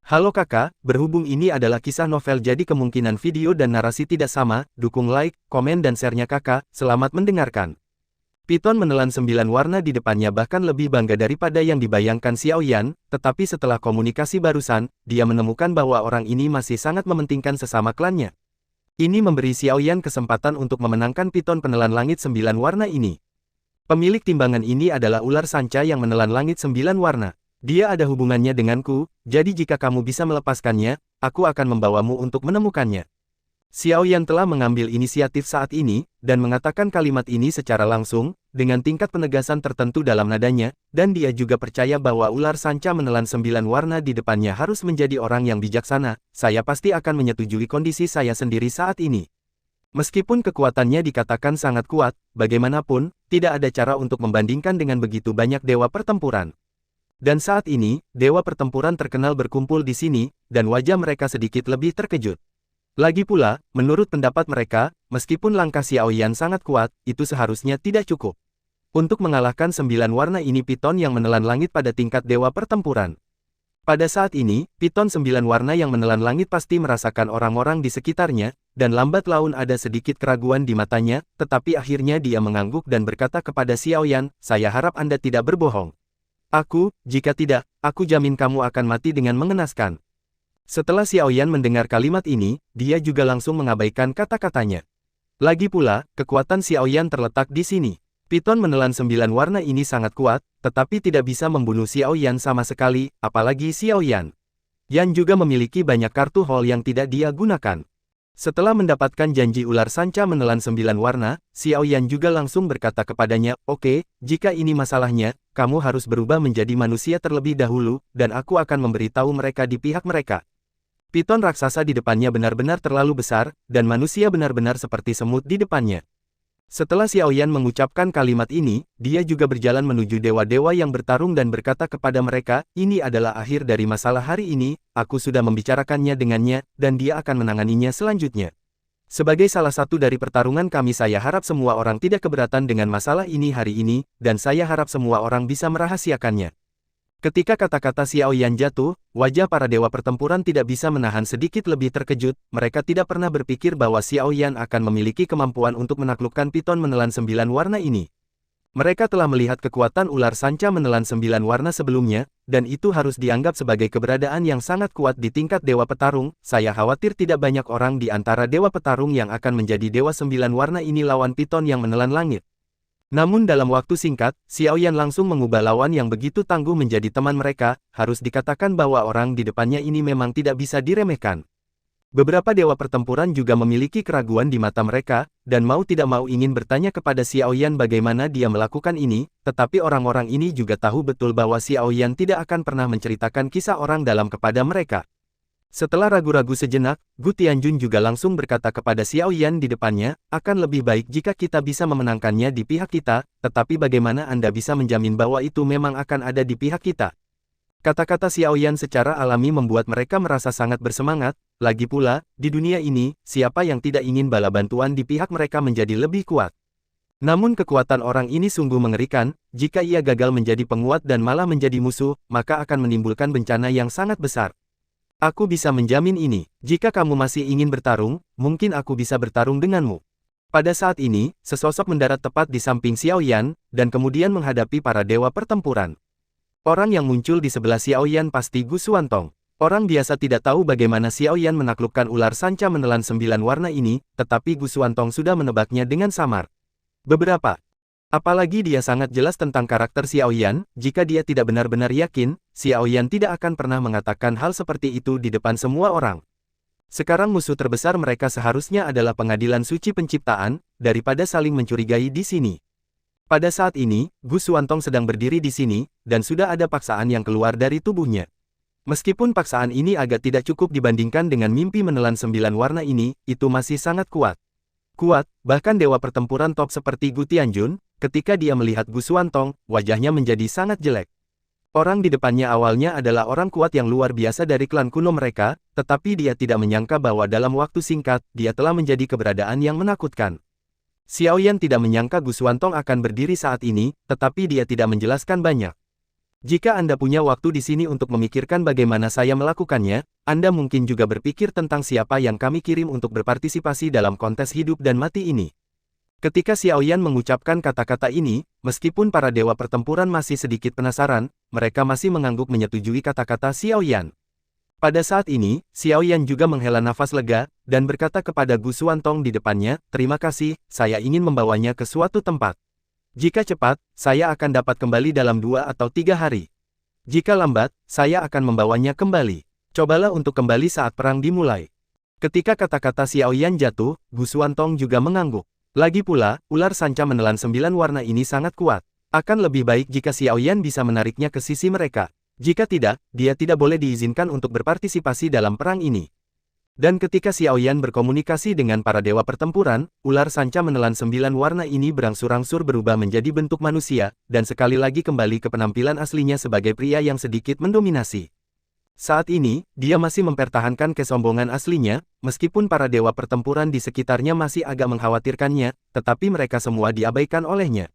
Halo kakak, berhubung ini adalah kisah novel jadi kemungkinan video dan narasi tidak sama, dukung like, komen dan share-nya kakak, selamat mendengarkan. Piton menelan 9 warna di depannya bahkan lebih bangga daripada yang dibayangkan Xiaoyan, tetapi setelah komunikasi barusan, dia menemukan bahwa orang ini masih sangat mementingkan sesama klannya. Ini memberi Xiaoyan kesempatan untuk memenangkan piton penelan langit 9 warna ini. Pemilik timbangan ini adalah ular sanca yang menelan langit 9 warna. Dia ada hubungannya denganku, jadi jika kamu bisa melepaskannya, aku akan membawamu untuk menemukannya. Xiaoyan telah mengambil inisiatif saat ini, dan mengatakan kalimat ini secara langsung, dengan tingkat penegasan tertentu dalam nadanya, dan dia juga percaya bahwa ular sanca menelan 9 warna di depannya harus menjadi orang yang bijaksana. Saya pasti akan menyetujui kondisi saya sendiri saat ini. Meskipun kekuatannya dikatakan sangat kuat, bagaimanapun, tidak ada cara untuk membandingkan dengan begitu banyak dewa pertempuran. Dan saat ini, dewa pertempuran terkenal berkumpul di sini, dan wajah mereka sedikit lebih terkejut. Lagi pula, menurut pendapat mereka, meskipun langkah Xiaoyan sangat kuat, itu seharusnya tidak cukup. Untuk mengalahkan 9 warna ini piton yang menelan langit pada tingkat dewa pertempuran. Pada saat ini, piton 9 warna yang menelan langit pasti merasakan orang-orang di sekitarnya, dan lambat laun ada sedikit keraguan di matanya, tetapi akhirnya dia mengangguk dan berkata kepada Xiaoyan, "Saya harap Anda tidak berbohong. Jika tidak, aku jamin kamu akan mati dengan mengenaskan." Setelah Xiaoyan mendengar kalimat ini, dia juga langsung mengabaikan kata-katanya. Lagi pula, kekuatan Xiaoyan terletak di sini. Piton menelan 9 warna ini sangat kuat, tetapi tidak bisa membunuh Xiaoyan sama sekali, apalagi Xiaoyan. Yan juga memiliki banyak kartu hall yang tidak dia gunakan. Setelah mendapatkan janji ular sanca menelan 9 warna, Xiaoyan juga langsung berkata kepadanya, "Oke, jika ini masalahnya, kamu harus berubah menjadi manusia terlebih dahulu, dan aku akan memberitahu mereka di pihak mereka." Piton raksasa di depannya benar-benar terlalu besar, dan manusia benar-benar seperti semut di depannya. Setelah Xiaoyan mengucapkan kalimat ini, dia juga berjalan menuju dewa-dewa yang bertarung dan berkata kepada mereka, "Ini adalah akhir dari masalah hari ini, aku sudah membicarakannya dengannya, dan dia akan menanganinya selanjutnya. Sebagai salah satu dari pertarungan kami saya harap semua orang tidak keberatan dengan masalah ini hari ini, dan saya harap semua orang bisa merahasiakannya." Ketika kata-kata Xiaoyan jatuh, wajah para dewa pertempuran tidak bisa menahan sedikit lebih terkejut, mereka tidak pernah berpikir bahwa Xiaoyan akan memiliki kemampuan untuk menaklukkan piton menelan 9 warna ini. Mereka telah melihat kekuatan ular sanca menelan 9 warna sebelumnya, dan itu harus dianggap sebagai keberadaan yang sangat kuat di tingkat dewa petarung. Saya khawatir tidak banyak orang di antara dewa petarung yang akan menjadi dewa 9 warna ini lawan piton yang menelan langit. Namun dalam waktu singkat, Xiaoyan langsung mengubah lawan yang begitu tangguh menjadi teman mereka. Harus dikatakan bahwa orang di depannya ini memang tidak bisa diremehkan. Beberapa dewa pertempuran juga memiliki keraguan di mata mereka, dan mau tidak mau ingin bertanya kepada Xiaoyan bagaimana dia melakukan ini, tetapi orang-orang ini juga tahu betul bahwa Xiaoyan tidak akan pernah menceritakan kisah orang dalam kepada mereka. Setelah ragu-ragu sejenak, Gu Tianjun juga langsung berkata kepada Xiaoyan di depannya, "Akan lebih baik jika kita bisa memenangkannya di pihak kita, tetapi bagaimana Anda bisa menjamin bahwa itu memang akan ada di pihak kita?" Kata-kata Xiaoyan secara alami membuat mereka merasa sangat bersemangat. Lagi pula, di dunia ini, siapa yang tidak ingin bala bantuan di pihak mereka menjadi lebih kuat? Namun kekuatan orang ini sungguh mengerikan, jika ia gagal menjadi penguat dan malah menjadi musuh, maka akan menimbulkan bencana yang sangat besar. Aku bisa menjamin ini, jika kamu masih ingin bertarung, mungkin aku bisa bertarung denganmu. Pada saat ini, sesosok mendarat tepat di samping Xiaoyan, dan kemudian menghadapi para dewa pertempuran. Orang yang muncul di sebelah Xiaoyan pasti Gu Xuantong. Orang biasa tidak tahu bagaimana Xiaoyan menaklukkan ular sanca menelan 9 warna ini, tetapi Gu Xuantong sudah menebaknya dengan samar. Apalagi dia sangat jelas tentang karakter Xiaoyan, jika dia tidak benar-benar yakin, Xiaoyan tidak akan pernah mengatakan hal seperti itu di depan semua orang. Sekarang musuh terbesar mereka seharusnya adalah pengadilan suci penciptaan, daripada saling mencurigai di sini. Pada saat ini, Gu Xuantong sedang berdiri di sini, dan sudah ada paksaan yang keluar dari tubuhnya. Meskipun paksaan ini agak tidak cukup dibandingkan dengan mimpi menelan 9 warna ini, itu masih sangat kuat. Bahkan dewa pertempuran top seperti Gu Tianjun, ketika dia melihat Gu Xuantong, wajahnya menjadi sangat jelek. Orang di depannya awalnya adalah orang kuat yang luar biasa dari klan kuno mereka, tetapi dia tidak menyangka bahwa dalam waktu singkat, dia telah menjadi keberadaan yang menakutkan. Xiaoyan tidak menyangka Gu Xuantong akan berdiri saat ini, tetapi dia tidak menjelaskan banyak. Jika Anda punya waktu di sini untuk memikirkan bagaimana saya melakukannya, Anda mungkin juga berpikir tentang siapa yang kami kirim untuk berpartisipasi dalam kontes hidup dan mati ini. Ketika Xiaoyan mengucapkan kata-kata ini, meskipun para dewa pertempuran masih sedikit penasaran, mereka masih mengangguk menyetujui kata-kata Xiaoyan. Pada saat ini, Xiaoyan juga menghela nafas lega, dan berkata kepada Gu Xuantong di depannya, "Terima kasih, saya ingin membawanya ke suatu tempat. Jika cepat, saya akan dapat kembali dalam 2 atau 3 hari. Jika lambat, saya akan membawanya kembali. Cobalah untuk kembali saat perang dimulai." Ketika kata-kata Xiaoyan jatuh, Gu Xuantong juga mengangguk. Lagi pula, ular sanca menelan 9 warna ini sangat kuat. Akan lebih baik jika Xiaoyan bisa menariknya ke sisi mereka. Jika tidak, dia tidak boleh diizinkan untuk berpartisipasi dalam perang ini. Dan ketika Xiaoyan berkomunikasi dengan para dewa pertempuran, ular sanca menelan 9 warna ini berangsur-angsur berubah menjadi bentuk manusia, dan sekali lagi kembali ke penampilan aslinya sebagai pria yang sedikit mendominasi. Saat ini, dia masih mempertahankan kesombongan aslinya, meskipun para dewa pertempuran di sekitarnya masih agak mengkhawatirkannya, tetapi mereka semua diabaikan olehnya.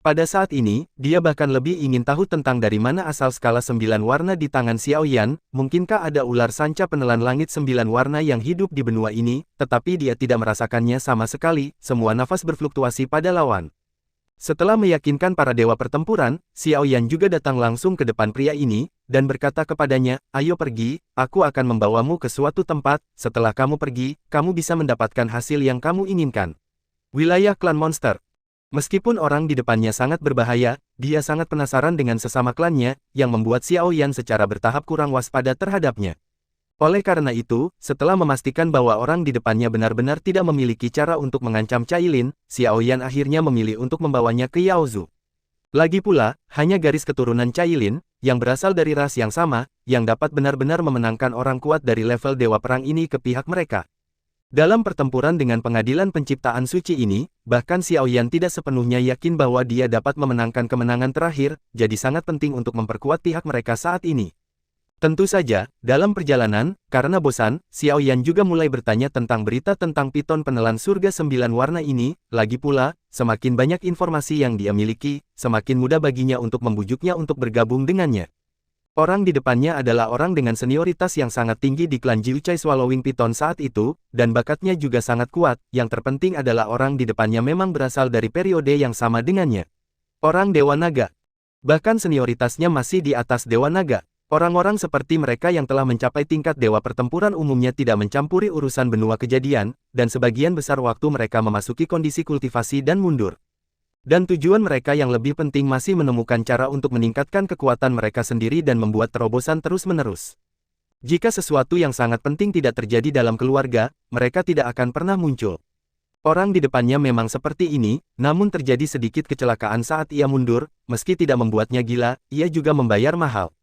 Pada saat ini, dia bahkan lebih ingin tahu tentang dari mana asal skala 9 warna di tangan Xiaoyan. Mungkinkah ada ular sanca penelan langit 9 warna yang hidup di benua ini, tetapi dia tidak merasakannya sama sekali, semua nafas berfluktuasi pada lawan. Setelah meyakinkan para dewa pertempuran, Xiaoyan juga datang langsung ke depan pria ini, dan berkata kepadanya, "Ayo pergi, aku akan membawamu ke suatu tempat, setelah kamu pergi, kamu bisa mendapatkan hasil yang kamu inginkan." Wilayah klan monster. Meskipun orang di depannya sangat berbahaya, dia sangat penasaran dengan sesama klannya, yang membuat Xiaoyan secara bertahap kurang waspada terhadapnya. Oleh karena itu, setelah memastikan bahwa orang di depannya benar-benar tidak memiliki cara untuk mengancam Cailin, Xiaoyan akhirnya memilih untuk membawanya ke Yaozu. Lagi pula, hanya garis keturunan Cailin, yang berasal dari ras yang sama, yang dapat benar-benar memenangkan orang kuat dari level dewa perang ini ke pihak mereka. Dalam pertempuran dengan pengadilan penciptaan suci ini, bahkan Xiaoyan tidak sepenuhnya yakin bahwa dia dapat memenangkan kemenangan terakhir, jadi sangat penting untuk memperkuat pihak mereka saat ini. Tentu saja, dalam perjalanan, karena bosan, Xiaoyan juga mulai bertanya tentang berita tentang piton penelan surga 9 warna ini. Lagi pula, semakin banyak informasi yang dia miliki, semakin mudah baginya untuk membujuknya untuk bergabung dengannya. Orang di depannya adalah orang dengan senioritas yang sangat tinggi di klan Jiucai Swallowing Python saat itu, dan bakatnya juga sangat kuat. Yang terpenting adalah orang di depannya memang berasal dari periode yang sama dengannya. Orang Dewa Naga. Bahkan senioritasnya masih di atas Dewa Naga. Orang-orang seperti mereka yang telah mencapai tingkat dewa pertempuran umumnya tidak mencampuri urusan benua kejadian, dan sebagian besar waktu mereka memasuki kondisi kultivasi dan mundur. Dan tujuan mereka yang lebih penting masih menemukan cara untuk meningkatkan kekuatan mereka sendiri dan membuat terobosan terus-menerus. Jika sesuatu yang sangat penting tidak terjadi dalam keluarga, mereka tidak akan pernah muncul. Orang di depannya memang seperti ini, namun terjadi sedikit kecelakaan saat ia mundur, meski tidak membuatnya gila, ia juga membayar mahal.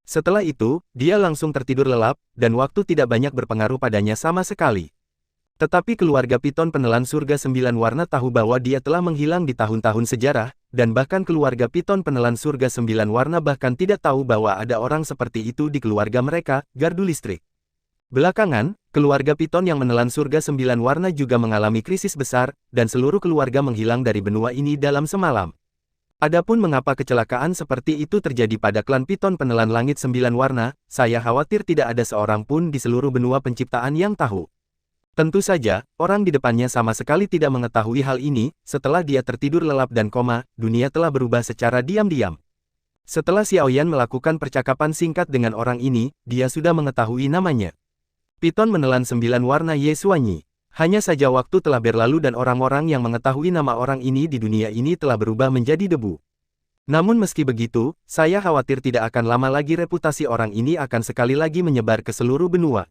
Setelah itu, dia langsung tertidur lelap, dan waktu tidak banyak berpengaruh padanya sama sekali. Tetapi keluarga Piton penelan surga 9 warna tahu bahwa dia telah menghilang di tahun-tahun sejarah, dan bahkan keluarga Piton penelan surga 9 warna bahkan tidak tahu bahwa ada orang seperti itu di keluarga mereka, gardu listrik. Belakangan, keluarga Piton yang menelan surga 9 warna juga mengalami krisis besar, dan seluruh keluarga menghilang dari benua ini dalam semalam. Adapun mengapa kecelakaan seperti itu terjadi pada klan Piton penelan langit 9 warna, saya khawatir tidak ada seorang pun di seluruh benua penciptaan yang tahu. Tentu saja, orang di depannya sama sekali tidak mengetahui hal ini. Setelah dia tertidur lelap dan koma, dunia telah berubah secara diam-diam. Setelah Xiaoyan melakukan percakapan singkat dengan orang ini, dia sudah mengetahui namanya. Piton menelan 9 warna Ye Xuanyi. Hanya saja waktu telah berlalu dan orang-orang yang mengetahui nama orang ini di dunia ini telah berubah menjadi debu. Namun meski begitu, saya khawatir tidak akan lama lagi reputasi orang ini akan sekali lagi menyebar ke seluruh benua.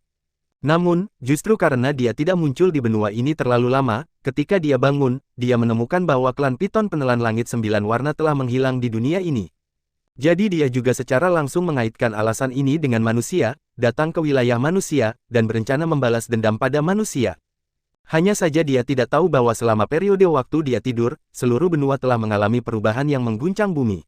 Namun, justru karena dia tidak muncul di benua ini terlalu lama, ketika dia bangun, dia menemukan bahwa klan Piton penelan langit 9 warna telah menghilang di dunia ini. Jadi dia juga secara langsung mengaitkan alasan ini dengan manusia, datang ke wilayah manusia, dan berencana membalas dendam pada manusia. Hanya saja dia tidak tahu bahwa selama periode waktu dia tidur, seluruh benua telah mengalami perubahan yang mengguncang bumi.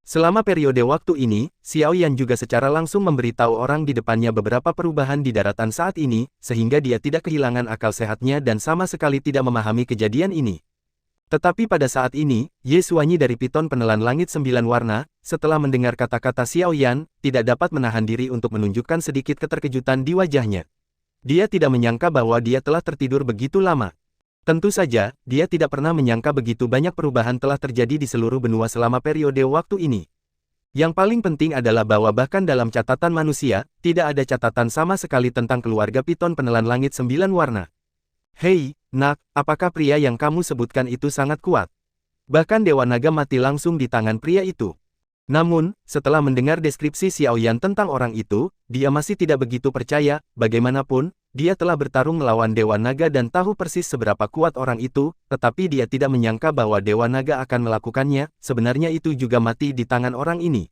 Selama periode waktu ini, Xiaoyan juga secara langsung memberitahu orang di depannya beberapa perubahan di daratan saat ini, sehingga dia tidak kehilangan akal sehatnya dan sama sekali tidak memahami kejadian ini. Tetapi pada saat ini, Ye Xuanyi dari Piton Penelan Langit 9 Warna, setelah mendengar kata-kata Xiao Yan, tidak dapat menahan diri untuk menunjukkan sedikit keterkejutan di wajahnya. Dia tidak menyangka bahwa dia telah tertidur begitu lama. Tentu saja, dia tidak pernah menyangka begitu banyak perubahan telah terjadi di seluruh benua selama periode waktu ini. Yang paling penting adalah bahwa bahkan dalam catatan manusia, tidak ada catatan sama sekali tentang keluarga Piton Penelan Langit 9 Warna. Hei, Nak, apakah pria yang kamu sebutkan itu sangat kuat? Bahkan Dewa Naga mati langsung di tangan pria itu. Namun, setelah mendengar deskripsi Xiao Yan tentang orang itu, dia masih tidak begitu percaya. Bagaimanapun, dia telah bertarung melawan Dewa Naga dan tahu persis seberapa kuat orang itu, tetapi dia tidak menyangka bahwa Dewa Naga akan melakukannya. Sebenarnya itu juga mati di tangan orang ini.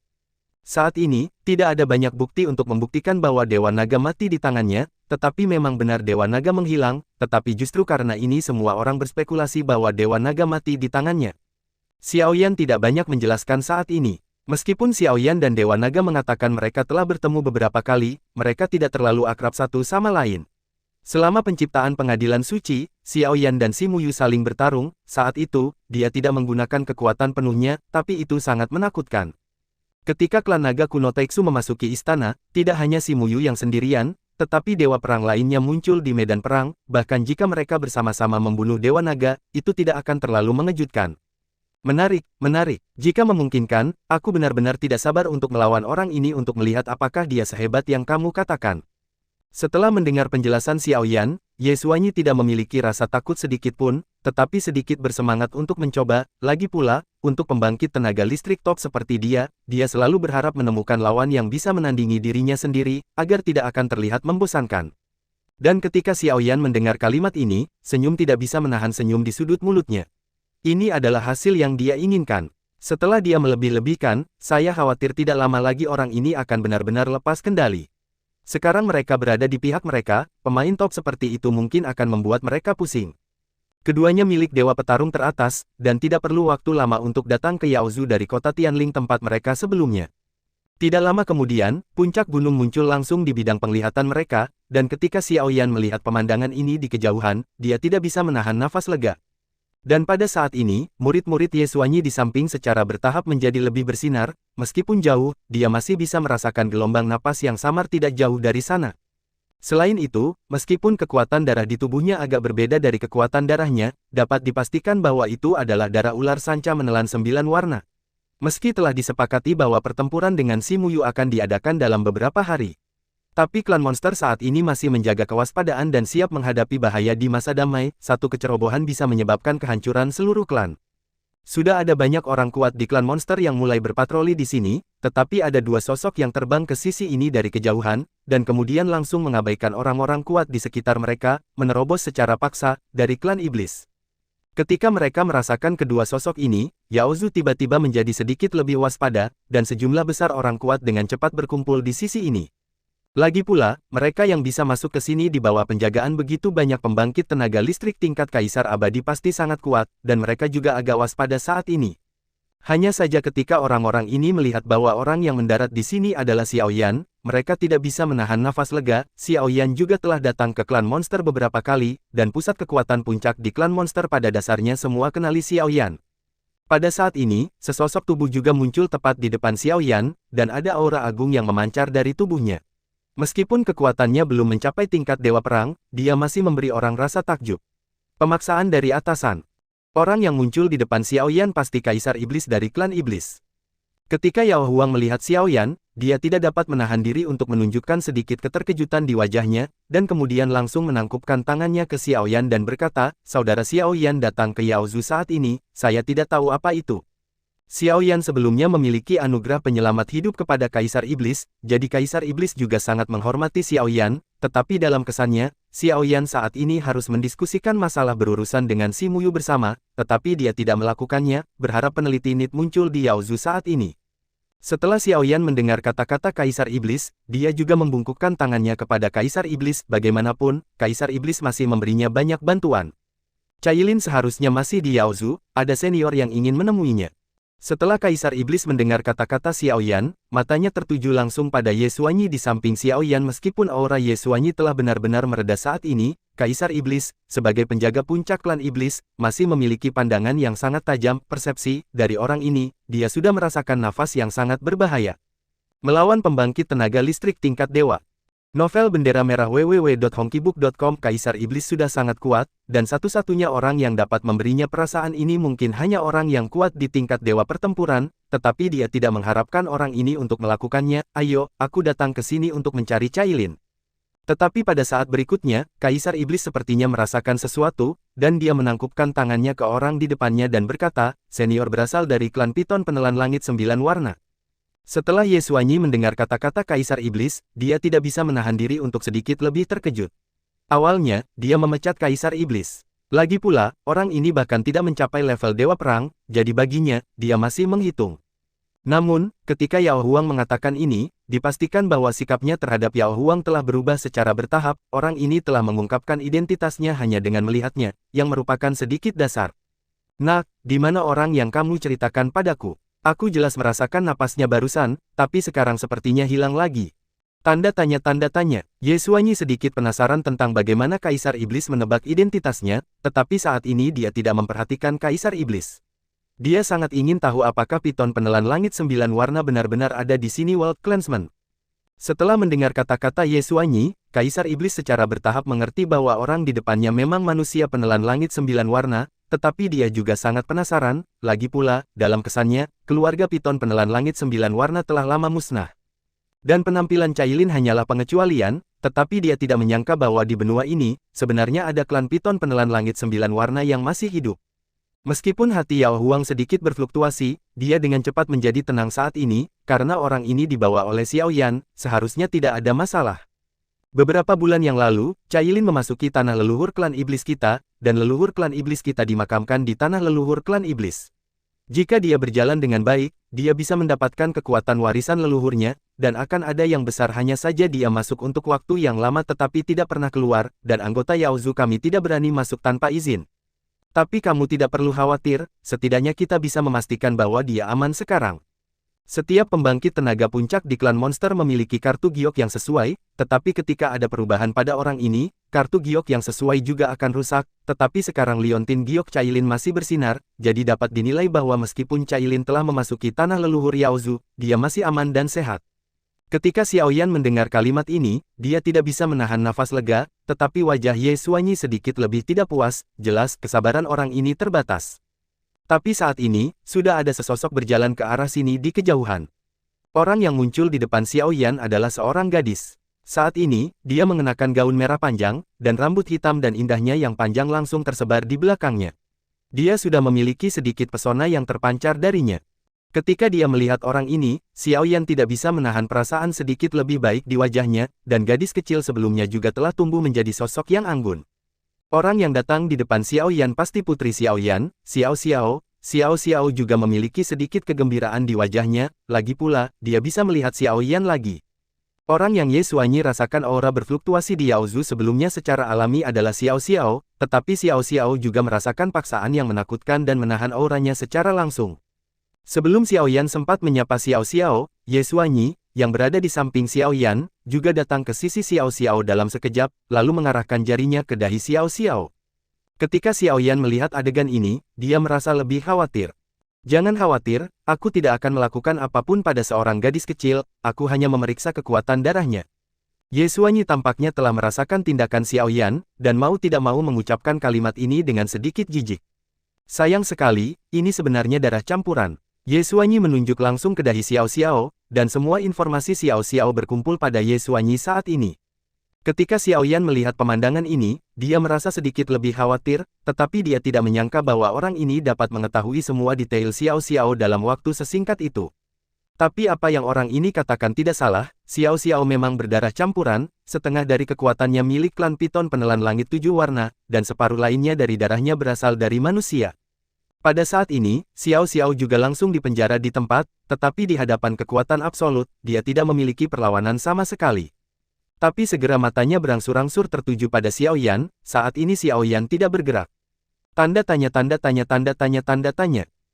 Saat ini, tidak ada banyak bukti untuk membuktikan bahwa Dewa Naga mati di tangannya, tetapi memang benar Dewa Naga menghilang, tetapi justru karena ini semua orang berspekulasi bahwa Dewa Naga mati di tangannya. Xiao Yan tidak banyak menjelaskan saat ini. Meskipun Xiao Yan dan Dewa Naga mengatakan mereka telah bertemu beberapa kali, mereka tidak terlalu akrab satu sama lain. Selama penciptaan pengadilan suci, Xiao Yan dan Si Muyu saling bertarung. Saat itu, dia tidak menggunakan kekuatan penuhnya, tapi itu sangat menakutkan. Ketika klan naga kuno Taixu memasuki istana, tidak hanya Si Muyu yang sendirian, tetapi dewa perang lainnya muncul di medan perang. Bahkan jika mereka bersama-sama membunuh dewa naga, itu tidak akan terlalu mengejutkan. Menarik, menarik. Jika memungkinkan, aku benar-benar tidak sabar untuk melawan orang ini untuk melihat apakah dia sehebat yang kamu katakan. Setelah mendengar penjelasan Xiao Yan, Ye Xuanyi tidak memiliki rasa takut sedikit pun, tetapi sedikit bersemangat untuk mencoba. Lagi pula, untuk pembangkit tenaga listrik top seperti dia selalu berharap menemukan lawan yang bisa menandingi dirinya sendiri, agar tidak akan terlihat membosankan. Dan ketika Xiao Yan mendengar kalimat ini, senyum tidak bisa menahan senyum di sudut mulutnya. Ini adalah hasil yang dia inginkan. Setelah dia melebih-lebihkan, saya khawatir tidak lama lagi orang ini akan benar-benar lepas kendali. Sekarang mereka berada di pihak mereka, pemain top seperti itu mungkin akan membuat mereka pusing. Keduanya milik dewa petarung teratas, dan tidak perlu waktu lama untuk datang ke Yaozu dari kota Tianling tempat mereka sebelumnya. Tidak lama kemudian, puncak gunung muncul langsung di bidang penglihatan mereka, dan ketika Xiao Yan melihat pemandangan ini di kejauhan, dia tidak bisa menahan nafas lega. Dan pada saat ini, murid-murid Ye Xuanyi di samping secara bertahap menjadi lebih bersinar, meskipun jauh, dia masih bisa merasakan gelombang napas yang samar tidak jauh dari sana. Selain itu, meskipun kekuatan darah di tubuhnya agak berbeda dari kekuatan darahnya, dapat dipastikan bahwa itu adalah darah ular sanca menelan 9 warna. Meski telah disepakati bahwa pertempuran dengan Si Muyu akan diadakan dalam beberapa hari. Tapi klan monster saat ini masih menjaga kewaspadaan dan siap menghadapi bahaya di masa damai. Satu kecerobohan bisa menyebabkan kehancuran seluruh klan. Sudah ada banyak orang kuat di klan monster yang mulai berpatroli di sini, tetapi ada dua sosok yang terbang ke sisi ini dari kejauhan, dan kemudian langsung mengabaikan orang-orang kuat di sekitar mereka, menerobos secara paksa, dari klan iblis. Ketika mereka merasakan kedua sosok ini, Yaozu tiba-tiba menjadi sedikit lebih waspada, dan sejumlah besar orang kuat dengan cepat berkumpul di sisi ini. Lagi pula, mereka yang bisa masuk ke sini di bawah penjagaan begitu banyak pembangkit tenaga listrik tingkat kaisar abadi pasti sangat kuat, dan mereka juga agak waspada saat ini. Hanya saja ketika orang-orang ini melihat bahwa orang yang mendarat di sini adalah Xiao Yan, mereka tidak bisa menahan nafas lega. Xiao Yan juga telah datang ke klan monster beberapa kali, dan pusat kekuatan puncak di klan monster pada dasarnya semua kenali Xiao Yan. Pada saat ini, sesosok tubuh juga muncul tepat di depan Xiao Yan, dan ada aura agung yang memancar dari tubuhnya. Meskipun kekuatannya belum mencapai tingkat dewa perang, dia masih memberi orang rasa takjub. Pemaksaan dari atasan. Orang yang muncul di depan Xiao Yan pasti kaisar iblis dari klan iblis. Ketika Yao Huang melihat Xiao Yan, dia tidak dapat menahan diri untuk menunjukkan sedikit keterkejutan di wajahnya, dan kemudian langsung menangkupkan tangannya ke Xiao Yan dan berkata, "Saudara Xiao Yan datang ke Yaozu saat ini, saya tidak tahu apa itu." Xiao Yan sebelumnya memiliki anugerah penyelamat hidup kepada Kaisar Iblis, jadi Kaisar Iblis juga sangat menghormati Xiao Yan, tetapi dalam kesannya, Xiao Yan saat ini harus mendiskusikan masalah berurusan dengan Si Muyu bersama, tetapi dia tidak melakukannya, berharap peneliti NIT muncul di Yaozu saat ini. Setelah Xiao Yan mendengar kata-kata Kaisar Iblis, dia juga membungkukkan tangannya kepada Kaisar Iblis. Bagaimanapun, Kaisar Iblis masih memberinya banyak bantuan. Cailin seharusnya masih di Yaozu, ada senior yang ingin menemuinya. Setelah Kaisar Iblis mendengar kata-kata Xiao Yan, matanya tertuju langsung pada Ye Xuanyi di samping Xiao Yan. Meskipun aura Ye Xuanyi telah benar-benar mereda saat ini, Kaisar Iblis, sebagai penjaga puncak klan Iblis, masih memiliki pandangan yang sangat tajam. Persepsi dari orang ini, dia sudah merasakan nafas yang sangat berbahaya. Melawan pembangkit tenaga listrik tingkat dewa. Novel Bendera Merah www.honkibook.com. Kaisar Iblis sudah sangat kuat, dan satu-satunya orang yang dapat memberinya perasaan ini mungkin hanya orang yang kuat di tingkat dewa pertempuran, tetapi dia tidak mengharapkan orang ini untuk melakukannya. Ayo, aku datang ke sini untuk mencari Cailin. Tetapi pada saat berikutnya, Kaisar Iblis sepertinya merasakan sesuatu, dan dia menangkupkan tangannya ke orang di depannya dan berkata, senior berasal dari klan Piton Penelan Langit 9 Warna. Setelah Ye Xuanyi mendengar kata-kata Kaisar Iblis, dia tidak bisa menahan diri untuk sedikit lebih terkejut. Awalnya, dia memecat Kaisar Iblis. Lagi pula, orang ini bahkan tidak mencapai level Dewa Perang, jadi baginya, dia masih menghitung. Namun, ketika Yao Huang mengatakan ini, dipastikan bahwa sikapnya terhadap Yao Huang telah berubah secara bertahap. Orang ini telah mengungkapkan identitasnya hanya dengan melihatnya, yang merupakan sedikit dasar. Nah, di mana orang yang kamu ceritakan padaku? Aku jelas merasakan napasnya barusan, tapi sekarang sepertinya hilang lagi. Tanda tanya. Ye Xuanyi sedikit penasaran tentang bagaimana Kaisar Iblis menebak identitasnya, tetapi saat ini dia tidak memperhatikan Kaisar Iblis. Dia sangat ingin tahu apakah Piton Penelan Langit 9 Warna benar-benar ada di sini. World Clansman. Setelah mendengar kata-kata Ye Xuanyi, Kaisar Iblis secara bertahap mengerti bahwa orang di depannya memang manusia Penelan Langit 9 Warna, tetapi dia juga sangat penasaran. Lagi pula, dalam kesannya, keluarga Piton Penelan Langit 9 Warna telah lama musnah. Dan penampilan Cailin hanyalah pengecualian, tetapi dia tidak menyangka bahwa di benua ini, sebenarnya ada klan Piton Penelan Langit 9 Warna yang masih hidup. Meskipun hati Yao Huang sedikit berfluktuasi, dia dengan cepat menjadi tenang saat ini, karena orang ini dibawa oleh Xiao Yan, seharusnya tidak ada masalah. Beberapa bulan yang lalu, Cailin memasuki tanah leluhur klan iblis kita, dan leluhur klan iblis kita dimakamkan di tanah leluhur klan iblis. Jika dia berjalan dengan baik, dia bisa mendapatkan kekuatan warisan leluhurnya, dan akan ada yang besar hanya saja dia masuk untuk waktu yang lama tetapi tidak pernah keluar, dan anggota Yaozu kami tidak berani masuk tanpa izin. Tapi kamu tidak perlu khawatir, setidaknya kita bisa memastikan bahwa dia aman sekarang. Setiap pembangkit tenaga puncak di klan monster memiliki kartu giok yang sesuai, tetapi ketika ada perubahan pada orang ini, kartu giok yang sesuai juga akan rusak. Tetapi sekarang liontin giok Cailin masih bersinar, jadi dapat dinilai bahwa meskipun Cailin telah memasuki tanah leluhur Yaozu, dia masih aman dan sehat. Ketika Xiao Yan mendengar kalimat ini, dia tidak bisa menahan nafas lega, tetapi wajah Ye Xuanyi sedikit lebih tidak puas. Jelas kesabaran orang ini terbatas. Tapi saat ini, sudah ada sesosok berjalan ke arah sini di kejauhan. Orang yang muncul di depan Xiao Yan adalah seorang gadis. Saat ini, dia mengenakan gaun merah panjang, dan rambut hitam dan indahnya yang panjang langsung tersebar di belakangnya. Dia sudah memiliki sedikit pesona yang terpancar darinya. Ketika dia melihat orang ini, Xiao Yan tidak bisa menahan perasaan sedikit lebih baik di wajahnya, dan gadis kecil sebelumnya juga telah tumbuh menjadi sosok yang anggun. Orang yang datang di depan Xiao Yan pasti putri Xiao Yan, Xiao Xiao. Xiao Xiao juga memiliki sedikit kegembiraan di wajahnya, lagi pula, dia bisa melihat Xiao Yan lagi. Orang yang Ye Xuanyi rasakan aura berfluktuasi di Yaozu sebelumnya secara alami adalah Xiao Xiao, tetapi Xiao Xiao juga merasakan paksaan yang menakutkan dan menahan auranya secara langsung. Sebelum Xiao Yan sempat menyapa Xiao Xiao, Ye Xuanyi, yang berada di samping Xiao Yan, juga datang ke sisi Xiao Xiao dalam sekejap, lalu mengarahkan jarinya ke dahi Xiao Xiao. Ketika Xiao Yan melihat adegan ini, dia merasa lebih khawatir. Jangan khawatir, aku tidak akan melakukan apapun pada seorang gadis kecil, aku hanya memeriksa kekuatan darahnya. Ye Xuanyi tampaknya telah merasakan tindakan Xiao Yan, dan mau tidak mau mengucapkan kalimat ini dengan sedikit jijik. Sayang sekali, ini sebenarnya darah campuran. Ye Xuanyi menunjuk langsung ke dahi Xiao Xiao, dan semua informasi Xiao Xiao berkumpul pada Ye Xuanyi saat ini. Ketika Xiao Yan melihat pemandangan ini, dia merasa sedikit lebih khawatir, tetapi dia tidak menyangka bahwa orang ini dapat mengetahui semua detail Xiao Xiao dalam waktu sesingkat itu. Tapi apa yang orang ini katakan tidak salah, Xiao Xiao memang berdarah campuran, setengah dari kekuatannya milik klan Piton Penelan Langit 7 Warna, dan separuh lainnya dari darahnya berasal dari manusia. Pada saat ini, Xiao Xiao juga langsung dipenjara di tempat, tetapi di hadapan kekuatan absolut, dia tidak memiliki perlawanan sama sekali. Tapi segera matanya berangsur-angsur tertuju pada Xiao Yan, saat ini Xiao Yan tidak bergerak. Tanda tanya.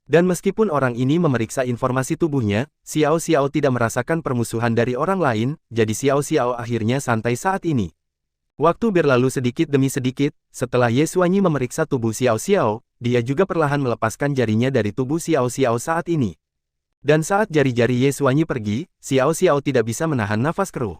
Dan meskipun orang ini memeriksa informasi tubuhnya, Xiao Xiao tidak merasakan permusuhan dari orang lain, jadi Xiao Xiao akhirnya santai saat ini. Waktu berlalu sedikit demi sedikit, setelah Ye Xuanyi memeriksa tubuh Xiao Xiao, dia juga perlahan melepaskan jarinya dari tubuh Xiao Xiao saat ini. Dan saat jari-jari Ye Xuanyi pergi, Xiao Xiao tidak bisa menahan nafas keruh.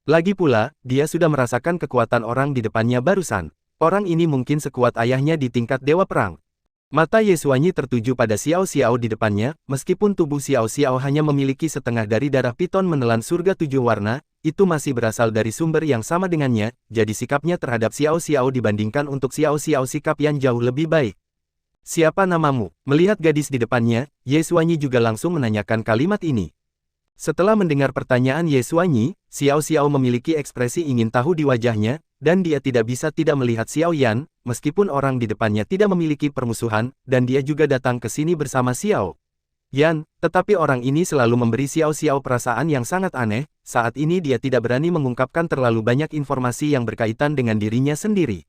Lagi pula, dia sudah merasakan kekuatan orang di depannya barusan. Orang ini mungkin sekuat ayahnya di tingkat Dewa Perang. Mata Ye Xuanyi tertuju pada Xiao Xiao di depannya, meskipun tubuh Xiao Xiao hanya memiliki setengah dari darah piton menelan surga 7 warna, itu masih berasal dari sumber yang sama dengannya, jadi sikapnya terhadap Xiao Xiao dibandingkan untuk Xiao Xiao sikap yang jauh lebih baik. Siapa namamu? Melihat gadis di depannya, Ye Xuanyi juga langsung menanyakan kalimat ini. Setelah mendengar pertanyaan Ye Xuanyi, Xiao Xiao memiliki ekspresi ingin tahu di wajahnya, dan dia tidak bisa tidak melihat Xiao Yan, meskipun orang di depannya tidak memiliki permusuhan, dan dia juga datang ke sini bersama Xiao Yan, tetapi orang ini selalu memberi Xiao Xiao perasaan yang sangat aneh, saat ini dia tidak berani mengungkapkan terlalu banyak informasi yang berkaitan dengan dirinya sendiri.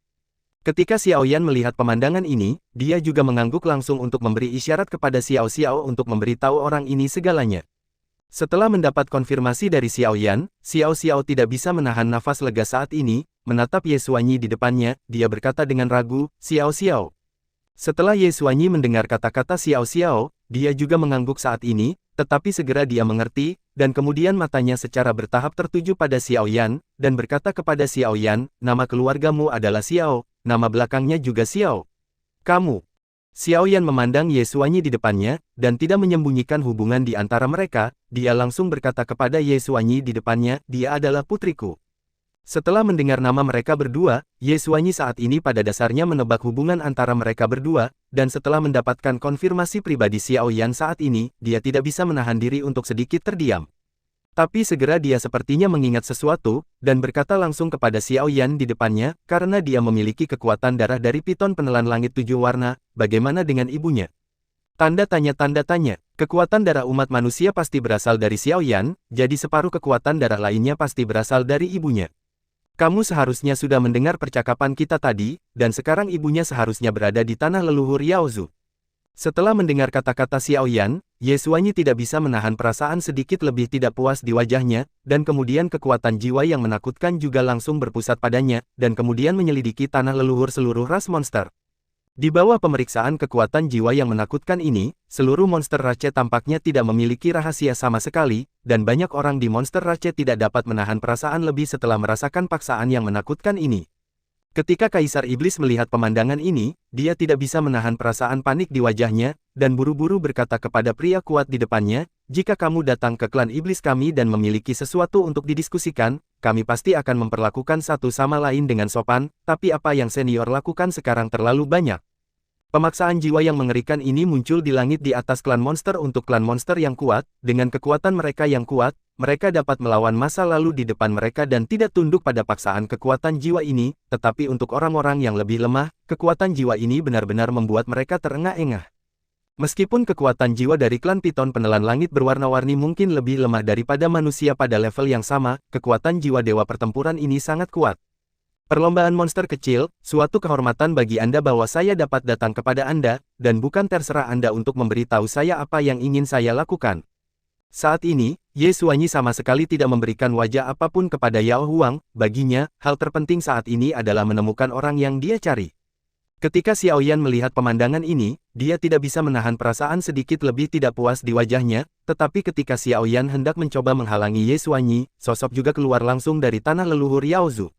Ketika Xiao Yan melihat pemandangan ini, dia juga mengangguk langsung untuk memberi isyarat kepada Xiao Xiao untuk memberitahu orang ini segalanya. Setelah mendapat konfirmasi dari Xiao Yan, Xiao Xiao tidak bisa menahan nafas lega saat ini, menatap Ye Xuanyi di depannya, dia berkata dengan ragu, Xiao Xiao. Setelah Ye Xuanyi mendengar kata-kata Xiao Xiao, dia juga mengangguk saat ini, tetapi segera dia mengerti, dan kemudian matanya secara bertahap tertuju pada Xiao Yan, dan berkata kepada Xiao Yan, nama keluargamu adalah Xiao, nama belakangnya juga Xiao. Kamu. Xiao Yan memandang Ye Xuanyi di depannya, dan tidak menyembunyikan hubungan di antara mereka, dia langsung berkata kepada Ye Xuanyi di depannya, dia adalah putriku. Setelah mendengar nama mereka berdua, Ye Xuanyi saat ini pada dasarnya menebak hubungan antara mereka berdua, dan setelah mendapatkan konfirmasi pribadi Xiao Yan saat ini, dia tidak bisa menahan diri untuk sedikit terdiam. Tapi segera dia sepertinya mengingat sesuatu, dan berkata langsung kepada Xiao Yan di depannya, karena dia memiliki kekuatan darah dari piton penelan langit 7 warna, bagaimana dengan ibunya? Tanda tanya, kekuatan darah umat manusia pasti berasal dari Xiao Yan, jadi separuh kekuatan darah lainnya pasti berasal dari ibunya. Kamu seharusnya sudah mendengar percakapan kita tadi, dan sekarang ibunya seharusnya berada di tanah leluhur Yaozu. Setelah mendengar kata-kata Xiao Yan, Ye Xuanyi tidak bisa menahan perasaan sedikit lebih tidak puas di wajahnya, dan kemudian kekuatan jiwa yang menakutkan juga langsung berpusat padanya, dan kemudian menyelidiki tanah leluhur seluruh ras monster. Di bawah pemeriksaan kekuatan jiwa yang menakutkan ini, seluruh monster Rache tampaknya tidak memiliki rahasia sama sekali, dan banyak orang di monster Rache tidak dapat menahan perasaan lebih setelah merasakan paksaan yang menakutkan ini. Ketika Kaisar Iblis melihat pemandangan ini, dia tidak bisa menahan perasaan panik di wajahnya, dan buru-buru berkata kepada pria kuat di depannya, jika kamu datang ke klan iblis kami dan memiliki sesuatu untuk didiskusikan, kami pasti akan memperlakukan satu sama lain dengan sopan, tapi apa yang senior lakukan sekarang terlalu banyak. Pemaksaan jiwa yang mengerikan ini muncul di langit di atas klan monster untuk klan monster yang kuat, dengan kekuatan mereka yang kuat, mereka dapat melawan masa lalu di depan mereka dan tidak tunduk pada paksaan kekuatan jiwa ini, tetapi untuk orang-orang yang lebih lemah, kekuatan jiwa ini benar-benar membuat mereka terengah-engah. Meskipun kekuatan jiwa dari klan piton penelan langit berwarna-warni mungkin lebih lemah daripada manusia pada level yang sama, kekuatan jiwa dewa pertempuran ini sangat kuat. Perlombaan monster kecil, suatu kehormatan bagi Anda bahwa saya dapat datang kepada Anda, dan bukan terserah Anda untuk memberitahu saya apa yang ingin saya lakukan. Saat ini, Ye Xuanyi sama sekali tidak memberikan wajah apapun kepada Yao Huang, baginya, hal terpenting saat ini adalah menemukan orang yang dia cari. Ketika Xiao Yan melihat pemandangan ini, dia tidak bisa menahan perasaan sedikit lebih tidak puas di wajahnya, tetapi ketika Xiao Yan hendak mencoba menghalangi Ye Xuanyi, sosok juga keluar langsung dari tanah leluhur Yaozu.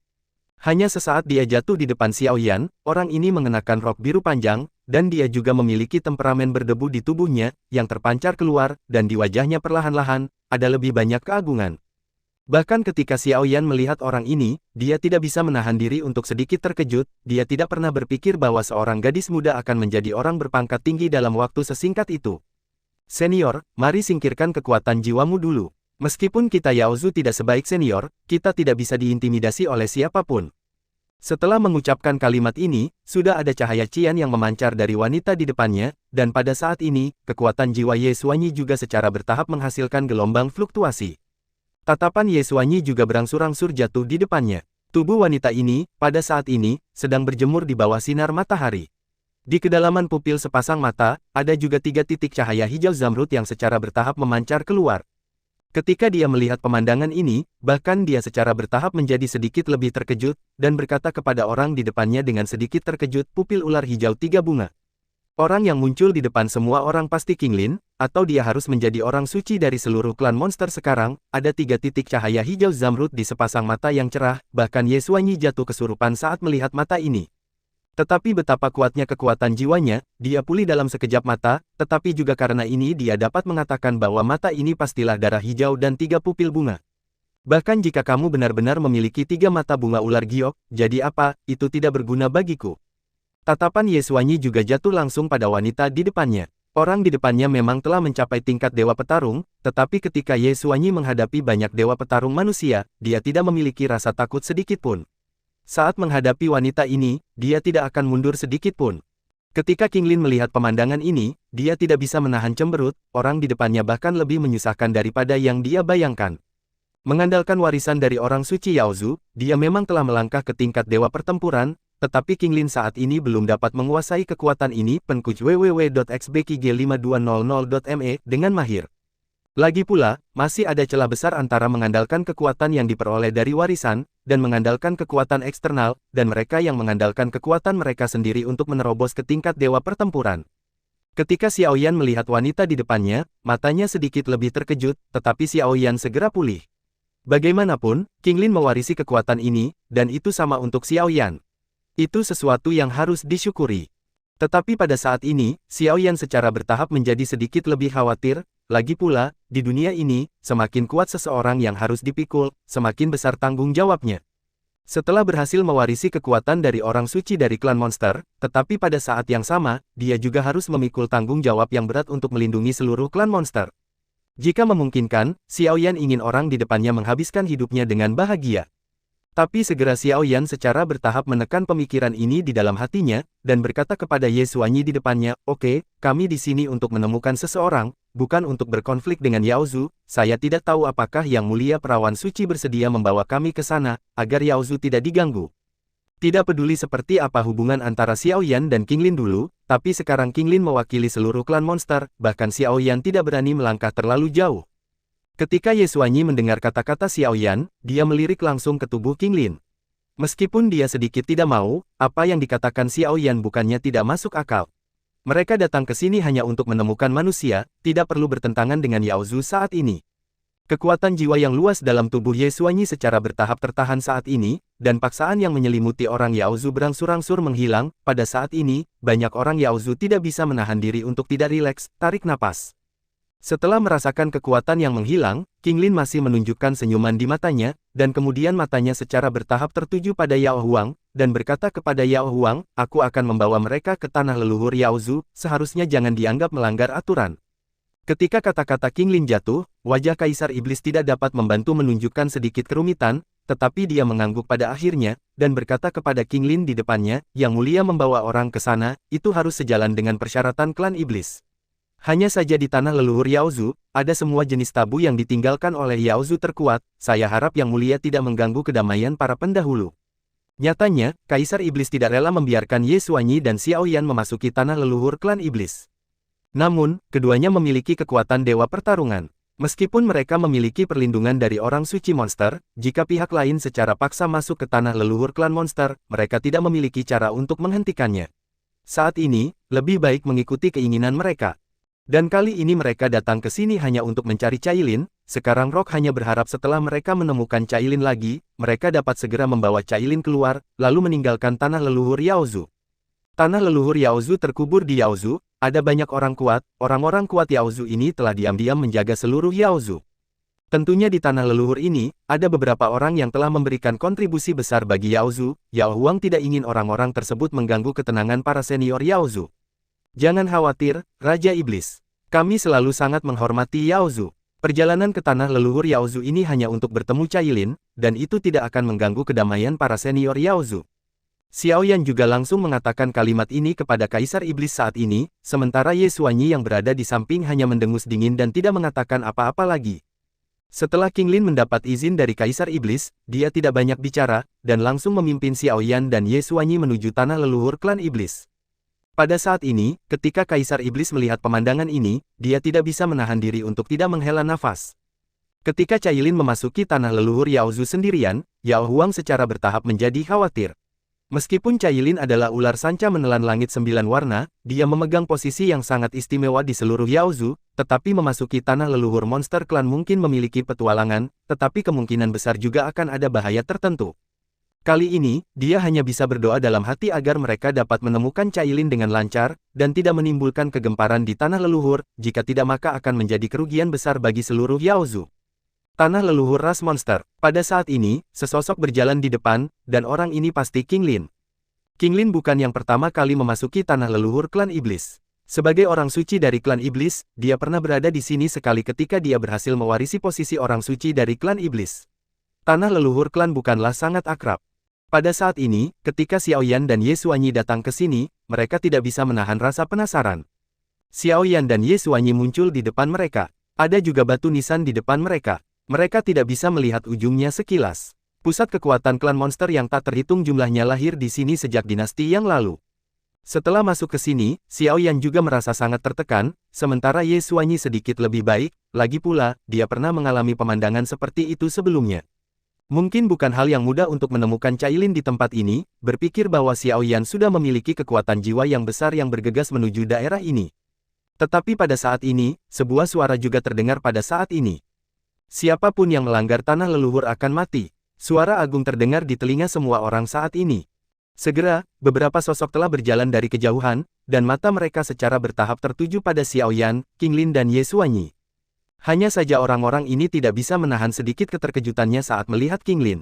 Hanya sesaat dia jatuh di depan Xiao Yan, orang ini mengenakan rok biru panjang, dan dia juga memiliki temperamen berdebu di tubuhnya, yang terpancar keluar, dan di wajahnya perlahan-lahan, ada lebih banyak keagungan. Bahkan ketika Xiao Yan melihat orang ini, dia tidak bisa menahan diri untuk sedikit terkejut, dia tidak pernah berpikir bahwa seorang gadis muda akan menjadi orang berpangkat tinggi dalam waktu sesingkat itu. Senior, mari singkirkan kekuatan jiwamu dulu. Meskipun kita Yaozu tidak sebaik senior, kita tidak bisa diintimidasi oleh siapapun. Setelah mengucapkan kalimat ini, sudah ada cahaya cian yang memancar dari wanita di depannya, dan pada saat ini, kekuatan jiwa Ye Xuanyi juga secara bertahap menghasilkan gelombang fluktuasi. Tatapan Ye Xuanyi juga berangsur-angsur jatuh di depannya. Tubuh wanita ini, pada saat ini, sedang berjemur di bawah sinar matahari. Di kedalaman pupil sepasang mata, ada juga 3 titik cahaya hijau zamrud yang secara bertahap memancar keluar. Ketika dia melihat pemandangan ini, bahkan dia secara bertahap menjadi sedikit lebih terkejut, dan berkata kepada orang di depannya dengan sedikit terkejut, pupil ular hijau 3 bunga. Orang yang muncul di depan semua orang pasti King Lin, atau dia harus menjadi orang suci dari seluruh klan monster sekarang. Ada 3 titik cahaya hijau zamrud di sepasang mata yang cerah, bahkan Ye Xuanyi jatuh kesurupan saat melihat mata ini. Tetapi betapa kuatnya kekuatan jiwanya, dia pulih dalam sekejap mata, tetapi juga karena ini dia dapat mengatakan bahwa mata ini pastilah darah hijau dan 3 pupil bunga. Bahkan jika kamu benar-benar memiliki 3 mata bunga ular giok, jadi apa, itu tidak berguna bagiku. Tatapan Ye Xuanyi juga jatuh langsung pada wanita di depannya. Orang di depannya memang telah mencapai tingkat dewa petarung, tetapi ketika Ye Xuanyi menghadapi banyak dewa petarung manusia, dia tidak memiliki rasa takut sedikit pun. Saat menghadapi wanita ini, dia tidak akan mundur sedikit pun. Ketika King Lin melihat pemandangan ini, dia tidak bisa menahan cemberut, orang di depannya bahkan lebih menyusahkan daripada yang dia bayangkan. Mengandalkan warisan dari orang suci Yaozu, dia memang telah melangkah ke tingkat dewa pertempuran, tetapi King Lin saat ini belum dapat menguasai kekuatan ini. Penkuj www.xbkg5200.me dengan mahir. Lagi pula, masih ada celah besar antara mengandalkan kekuatan yang diperoleh dari warisan, dan mengandalkan kekuatan eksternal, dan mereka yang mengandalkan kekuatan mereka sendiri untuk menerobos ke tingkat dewa pertempuran. Ketika Xiao Yan melihat wanita di depannya, matanya sedikit lebih terkejut, tetapi Xiao Yan segera pulih. Bagaimanapun, King Lin mewarisi kekuatan ini, dan itu sama untuk Xiao Yan. Itu sesuatu yang harus disyukuri. Tetapi pada saat ini, Xiao Yan secara bertahap menjadi sedikit lebih khawatir. Lagi pula, di dunia ini, semakin kuat seseorang yang harus dipikul, semakin besar tanggung jawabnya. Setelah berhasil mewarisi kekuatan dari orang suci dari klan monster, tetapi pada saat yang sama, dia juga harus memikul tanggung jawab yang berat untuk melindungi seluruh klan monster. Jika memungkinkan, Xiao Yan ingin orang di depannya menghabiskan hidupnya dengan bahagia. Tapi segera Xiao Yan secara bertahap menekan pemikiran ini di dalam hatinya, dan berkata kepada Ye Xuanyi di depannya, "Oke, kami di sini untuk menemukan seseorang, bukan untuk berkonflik dengan Yaozu. Saya tidak tahu apakah Yang Mulia Perawan Suci bersedia membawa kami ke sana, agar Yaozu tidak diganggu." Tidak peduli seperti apa hubungan antara Xiao Yan dan King Lin dulu, tapi sekarang King Lin mewakili seluruh klan monster, bahkan Xiao Yan tidak berani melangkah terlalu jauh. Ketika Ye Xuanyi mendengar kata-kata Xiao Yan, dia melirik langsung ke tubuh King Lin. Meskipun dia sedikit tidak mau, apa yang dikatakan Xiao Yan bukannya tidak masuk akal. Mereka datang ke sini hanya untuk menemukan manusia, tidak perlu bertentangan dengan Yaozu saat ini. Kekuatan jiwa yang luas dalam tubuh Ye Xuanyi secara bertahap tertahan saat ini, dan paksaan yang menyelimuti orang Yaozu berangsur-angsur menghilang. Pada saat ini, banyak orang Yaozu tidak bisa menahan diri untuk tidak rileks, tarik napas. Setelah merasakan kekuatan yang menghilang, King Lin masih menunjukkan senyuman di matanya, dan kemudian matanya secara bertahap tertuju pada Yao Huang, dan berkata kepada Yao Huang, "Aku akan membawa mereka ke tanah leluhur Yaozu, seharusnya jangan dianggap melanggar aturan." Ketika kata-kata King Lin jatuh, wajah Kaisar Iblis tidak dapat membantu menunjukkan sedikit kerumitan, tetapi dia mengangguk pada akhirnya, dan berkata kepada King Lin di depannya, "Yang Mulia membawa orang ke sana, itu harus sejalan dengan persyaratan klan Iblis. Hanya saja di tanah leluhur Yaozu, ada semua jenis tabu yang ditinggalkan oleh Yaozu terkuat, saya harap Yang Mulia tidak mengganggu kedamaian para pendahulu." Nyatanya, Kaisar Iblis tidak rela membiarkan Ye Xuanyi dan Xiao Yan memasuki tanah leluhur klan Iblis. Namun, keduanya memiliki kekuatan dewa pertarungan. Meskipun mereka memiliki perlindungan dari orang suci monster, jika pihak lain secara paksa masuk ke tanah leluhur klan monster, mereka tidak memiliki cara untuk menghentikannya. Saat ini, lebih baik mengikuti keinginan mereka. Dan kali ini mereka datang ke sini hanya untuk mencari Cailin. Sekarang Rock hanya berharap setelah mereka menemukan Cailin lagi, mereka dapat segera membawa Cailin keluar, lalu meninggalkan tanah leluhur Yaozu. Tanah leluhur Yaozu terkubur di Yaozu, ada banyak orang kuat, orang-orang kuat Yaozu ini telah diam-diam menjaga seluruh Yaozu. Tentunya di tanah leluhur ini, ada beberapa orang yang telah memberikan kontribusi besar bagi Yaozu. Yao Huang tidak ingin orang-orang tersebut mengganggu ketenangan para senior Yaozu. "Jangan khawatir, Raja Iblis. Kami selalu sangat menghormati Yaozu. Perjalanan ke tanah leluhur Yaozu ini hanya untuk bertemu Cailin, dan itu tidak akan mengganggu kedamaian para senior Yaozu." Xiao Yan juga langsung mengatakan kalimat ini kepada Kaisar Iblis saat ini, sementara Ye Xuanyi yang berada di samping hanya mendengus dingin dan tidak mengatakan apa-apa lagi. Setelah King Lin mendapat izin dari Kaisar Iblis, dia tidak banyak bicara, dan langsung memimpin Xiao Yan dan Ye Xuanyi menuju tanah leluhur klan Iblis. Pada saat ini, ketika Kaisar Iblis melihat pemandangan ini, dia tidak bisa menahan diri untuk tidak menghela nafas. Ketika Cailin memasuki tanah leluhur Yaozu sendirian, Yao Huang secara bertahap menjadi khawatir. Meskipun Cailin adalah ular sanca menelan langit 9 warna, dia memegang posisi yang sangat istimewa di seluruh Yaozu, tetapi memasuki tanah leluhur monster klan mungkin memiliki petualangan, tetapi kemungkinan besar juga akan ada bahaya tertentu. Kali ini, dia hanya bisa berdoa dalam hati agar mereka dapat menemukan Cailin dengan lancar, dan tidak menimbulkan kegemparan di tanah leluhur, jika tidak maka akan menjadi kerugian besar bagi seluruh Yaozu. Tanah leluhur ras monster. Pada saat ini, sesosok berjalan di depan, dan orang ini pasti King Lin. King Lin bukan yang pertama kali memasuki tanah leluhur klan iblis. Sebagai orang suci dari klan iblis, dia pernah berada di sini sekali ketika dia berhasil mewarisi posisi orang suci dari klan iblis. Tanah leluhur klan bukanlah sangat akrab. Pada saat ini, ketika Xiao Yan dan Ye Xuanyi datang ke sini, mereka tidak bisa menahan rasa penasaran. Xiao Yan dan Ye Xuanyi muncul di depan mereka. Ada juga batu nisan di depan mereka. Mereka tidak bisa melihat ujungnya sekilas. Pusat kekuatan klan monster yang tak terhitung jumlahnya lahir di sini sejak dinasti yang lalu. Setelah masuk ke sini, Xiao Yan juga merasa sangat tertekan, sementara Ye Xuanyi sedikit lebih baik, lagi pula, dia pernah mengalami pemandangan seperti itu sebelumnya. Mungkin bukan hal yang mudah untuk menemukan Cailin di tempat ini, berpikir bahwa Xiao Yan sudah memiliki kekuatan jiwa yang besar yang bergegas menuju daerah ini. Tetapi pada saat ini, sebuah suara juga terdengar pada saat ini. Siapapun yang melanggar tanah leluhur akan mati. Suara agung terdengar di telinga semua orang saat ini. Segera, beberapa sosok telah berjalan dari kejauhan, dan mata mereka secara bertahap tertuju pada Xiao Yan, King Lin dan Ye Xuanyi. Hanya saja orang-orang ini tidak bisa menahan sedikit keterkejutannya saat melihat King Lin.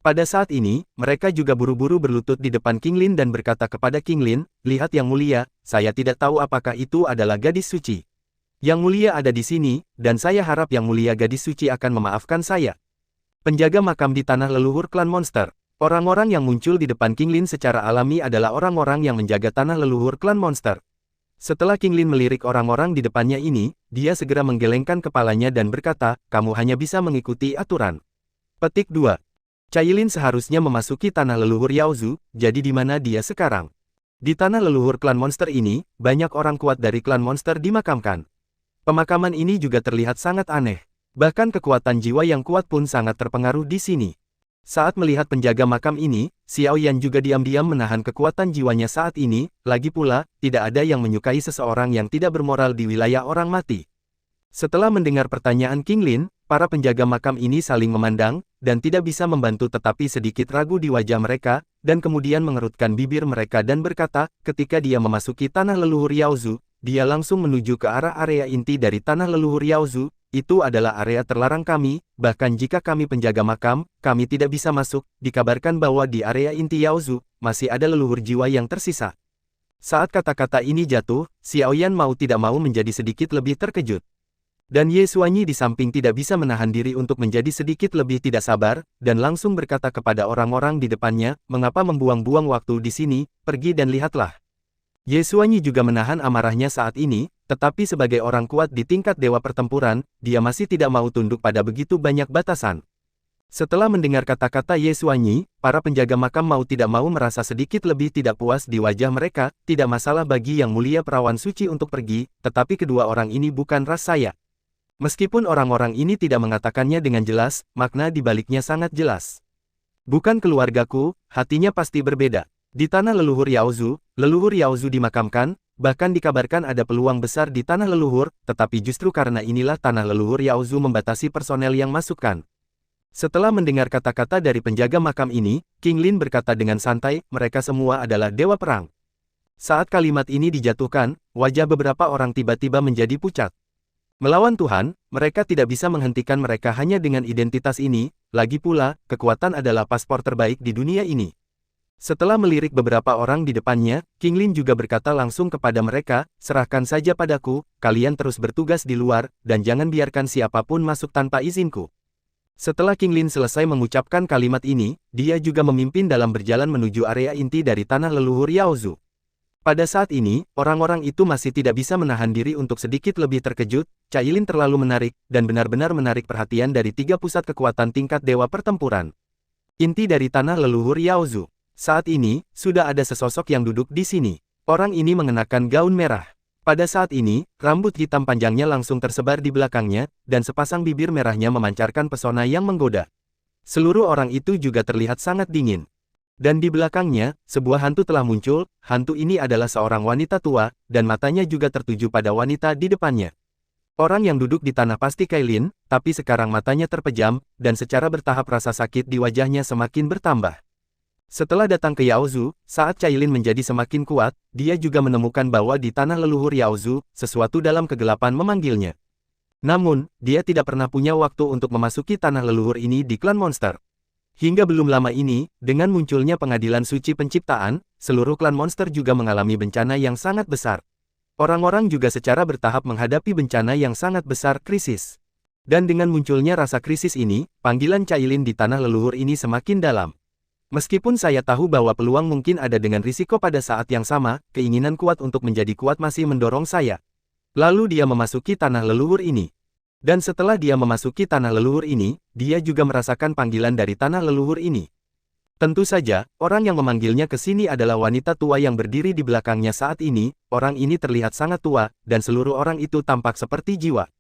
Pada saat ini, mereka juga buru-buru berlutut di depan King Lin dan berkata kepada King Lin, "Lihat Yang Mulia, saya tidak tahu apakah itu adalah gadis suci. Yang Mulia ada di sini, dan saya harap Yang Mulia gadis suci akan memaafkan saya." Penjaga makam di tanah leluhur klan monster. Orang-orang yang muncul di depan King Lin secara alami adalah orang-orang yang menjaga tanah leluhur klan monster. Setelah King Lin melirik orang-orang di depannya ini, dia segera menggelengkan kepalanya dan berkata, "Kamu hanya bisa mengikuti aturan." Petik 2. Cailin seharusnya memasuki tanah leluhur Yaozu, jadi di mana dia sekarang? Di tanah leluhur klan monster ini, banyak orang kuat dari klan monster dimakamkan. Pemakaman ini juga terlihat sangat aneh. Bahkan kekuatan jiwa yang kuat pun sangat terpengaruh di sini. Saat melihat penjaga makam ini, Xiao Yan juga diam-diam menahan kekuatan jiwanya saat ini, lagi pula, tidak ada yang menyukai seseorang yang tidak bermoral di wilayah orang mati. Setelah mendengar pertanyaan King Lin, para penjaga makam ini saling memandang, dan tidak bisa membantu tetapi sedikit ragu di wajah mereka, dan kemudian mengerutkan bibir mereka dan berkata, ketika dia memasuki tanah leluhur Yaozu, dia langsung menuju ke arah area inti dari tanah leluhur Yaozu. Itu adalah area terlarang kami, bahkan jika kami penjaga makam, kami tidak bisa masuk. Dikabarkan bahwa di area inti Yaozu, masih ada leluhur jiwa yang tersisa. Saat kata-kata ini jatuh, Xiao Yan mau tidak mau menjadi sedikit lebih terkejut. Dan Ye Xuanyi di samping tidak bisa menahan diri untuk menjadi sedikit lebih tidak sabar, dan langsung berkata kepada orang-orang di depannya, "Mengapa membuang-buang waktu di sini, pergi dan lihatlah." Ye Xuanyi juga menahan amarahnya saat ini, tetapi sebagai orang kuat di tingkat dewa pertempuran, dia masih tidak mau tunduk pada begitu banyak batasan. Setelah mendengar kata-kata Ye Xuanyi, para penjaga makam mau tidak mau merasa sedikit lebih tidak puas di wajah mereka. Tidak masalah bagi Yang Mulia Perawan Suci untuk pergi, tetapi kedua orang ini bukan ras saya. Meskipun orang-orang ini tidak mengatakannya dengan jelas, makna di baliknya sangat jelas. Bukan keluargaku, hatinya pasti berbeda. Di tanah leluhur Yaozu dimakamkan, bahkan dikabarkan ada peluang besar di tanah leluhur, tetapi justru karena inilah tanah leluhur Yaozu membatasi personel yang masukkan. Setelah mendengar kata-kata dari penjaga makam ini, King Lin berkata dengan santai, "Mereka semua adalah dewa perang." Saat kalimat ini dijatuhkan, wajah beberapa orang tiba-tiba menjadi pucat. Melawan Tuhan, mereka tidak bisa menghentikan mereka hanya dengan identitas ini, lagi pula, kekuatan adalah paspor terbaik di dunia ini. Setelah melirik beberapa orang di depannya, King Lin juga berkata langsung kepada mereka, "Serahkan saja padaku, kalian terus bertugas di luar, dan jangan biarkan siapapun masuk tanpa izinku." Setelah King Lin selesai mengucapkan kalimat ini, dia juga memimpin dalam berjalan menuju area inti dari tanah leluhur Yaozu. Pada saat ini, orang-orang itu masih tidak bisa menahan diri untuk sedikit lebih terkejut. Cailin terlalu menarik, dan benar-benar menarik perhatian dari 3 pusat kekuatan tingkat dewa pertempuran. Inti dari tanah leluhur Yaozu. Saat ini, sudah ada sesosok yang duduk di sini. Orang ini mengenakan gaun merah. Pada saat ini, rambut hitam panjangnya langsung tersebar di belakangnya, dan sepasang bibir merahnya memancarkan pesona yang menggoda. Seluruh orang itu juga terlihat sangat dingin. Dan di belakangnya, sebuah hantu telah muncul. Hantu ini adalah seorang wanita tua, dan matanya juga tertuju pada wanita di depannya. Orang yang duduk di tanah pasti Kailin, tapi sekarang matanya terpejam, dan secara bertahap rasa sakit di wajahnya semakin bertambah. Setelah datang ke Yaozu, saat Cailin menjadi semakin kuat, dia juga menemukan bahwa di tanah leluhur Yaozu, sesuatu dalam kegelapan memanggilnya. Namun, dia tidak pernah punya waktu untuk memasuki tanah leluhur ini di klan monster. Hingga belum lama ini, dengan munculnya pengadilan suci penciptaan, seluruh klan monster juga mengalami bencana yang sangat besar. Orang-orang juga secara bertahap menghadapi bencana yang sangat besar, krisis. Dan dengan munculnya rasa krisis ini, panggilan Cailin di tanah leluhur ini semakin dalam. Meskipun saya tahu bahwa peluang mungkin ada dengan risiko pada saat yang sama, keinginan kuat untuk menjadi kuat masih mendorong saya. Lalu dia memasuki tanah leluhur ini. Dan setelah dia memasuki tanah leluhur ini, dia juga merasakan panggilan dari tanah leluhur ini. Tentu saja, orang yang memanggilnya ke sini adalah wanita tua yang berdiri di belakangnya saat ini. Orang ini terlihat sangat tua, dan seluruh orang itu tampak seperti jiwa.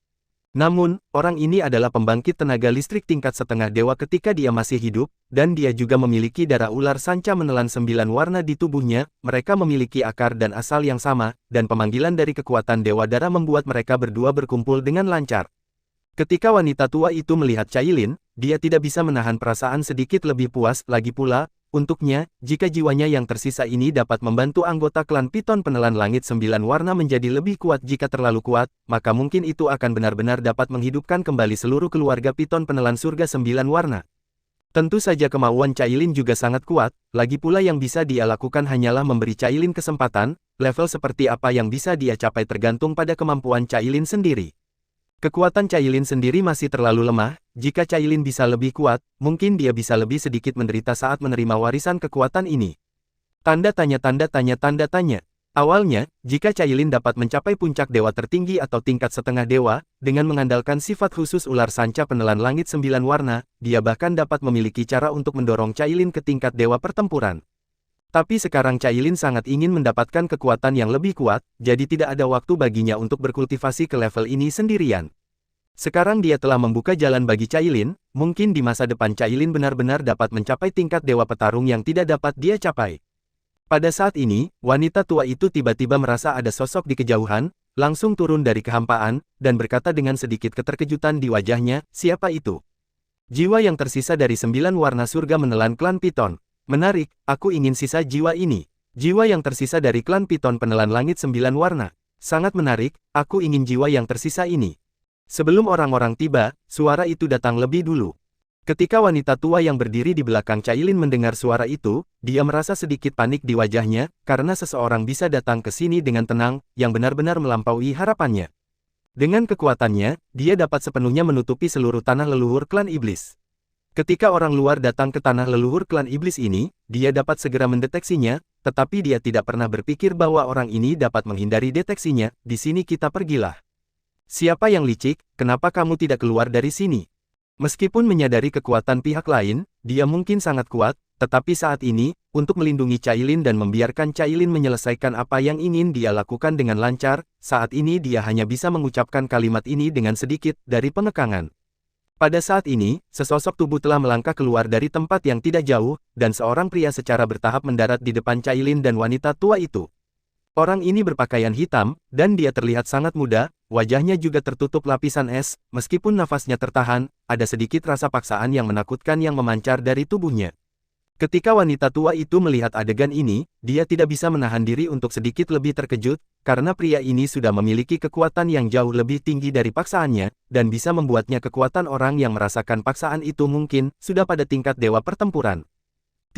Namun, orang ini adalah pembangkit tenaga listrik tingkat setengah dewa ketika dia masih hidup, dan dia juga memiliki darah ular sanca menelan 9 warna di tubuhnya. Mereka memiliki akar dan asal yang sama, dan pemanggilan dari kekuatan dewa darah membuat mereka berdua berkumpul dengan lancar. Ketika wanita tua itu melihat Cailin, dia tidak bisa menahan perasaan sedikit lebih puas. Lagi pula, untuknya, jika jiwanya yang tersisa ini dapat membantu anggota klan Piton Penelan Langit 9 warna menjadi lebih kuat. Jika terlalu kuat, maka mungkin itu akan benar-benar dapat menghidupkan kembali seluruh keluarga Piton Penelan Surga 9 warna. Tentu saja kemauan Cailin juga sangat kuat, lagi pula yang bisa dia lakukan hanyalah memberi Cailin kesempatan. Level seperti apa yang bisa dia capai tergantung pada kemampuan Cailin sendiri. Kekuatan Cailin sendiri masih terlalu lemah. Jika Cailin bisa lebih kuat, mungkin dia bisa lebih sedikit menderita saat menerima warisan kekuatan ini. Tanda tanya. Awalnya, jika Cailin dapat mencapai puncak dewa tertinggi atau tingkat setengah dewa, dengan mengandalkan sifat khusus ular sanca penelan langit 9 warna, dia bahkan dapat memiliki cara untuk mendorong Cailin ke tingkat dewa pertempuran. Tapi sekarang Cailin sangat ingin mendapatkan kekuatan yang lebih kuat, jadi tidak ada waktu baginya untuk berkultivasi ke level ini sendirian. Sekarang dia telah membuka jalan bagi Cailin, mungkin di masa depan Cailin benar-benar dapat mencapai tingkat dewa petarung yang tidak dapat dia capai. Pada saat ini, wanita tua itu tiba-tiba merasa ada sosok di kejauhan, langsung turun dari kehampaan, dan berkata dengan sedikit keterkejutan di wajahnya, "Siapa itu?" Jiwa yang tersisa dari 9 warna surga menelan klan Piton. Menarik, aku ingin sisa jiwa ini. Jiwa yang tersisa dari klan Piton Penelan Langit 9 warna. Sangat menarik, aku ingin jiwa yang tersisa ini. Sebelum orang-orang tiba, suara itu datang lebih dulu. Ketika wanita tua yang berdiri di belakang Cailin mendengar suara itu, dia merasa sedikit panik di wajahnya, karena seseorang bisa datang ke sini dengan tenang, yang benar-benar melampaui harapannya. Dengan kekuatannya, dia dapat sepenuhnya menutupi seluruh tanah leluhur klan iblis. Ketika orang luar datang ke tanah leluhur klan iblis ini, dia dapat segera mendeteksinya, tetapi dia tidak pernah berpikir bahwa orang ini dapat menghindari deteksinya. Di sini kita pergilah. Siapa yang licik, kenapa kamu tidak keluar dari sini? Meskipun menyadari kekuatan pihak lain, dia mungkin sangat kuat, tetapi saat ini, untuk melindungi Cailin dan membiarkan Cailin menyelesaikan apa yang ingin dia lakukan dengan lancar, saat ini dia hanya bisa mengucapkan kalimat ini dengan sedikit dari pengekangan. Pada saat ini, sesosok tubuh telah melangkah keluar dari tempat yang tidak jauh, dan seorang pria secara bertahap mendarat di depan Cailin dan wanita tua itu. Orang ini berpakaian hitam, dan dia terlihat sangat muda, wajahnya juga tertutup lapisan es, meskipun nafasnya tertahan, ada sedikit rasa paksaan yang menakutkan yang memancar dari tubuhnya. Ketika wanita tua itu melihat adegan ini, dia tidak bisa menahan diri untuk sedikit lebih terkejut, karena pria ini sudah memiliki kekuatan yang jauh lebih tinggi dari paksaannya, dan bisa membuatnya kekuatan orang yang merasakan paksaan itu mungkin sudah pada tingkat dewa pertempuran.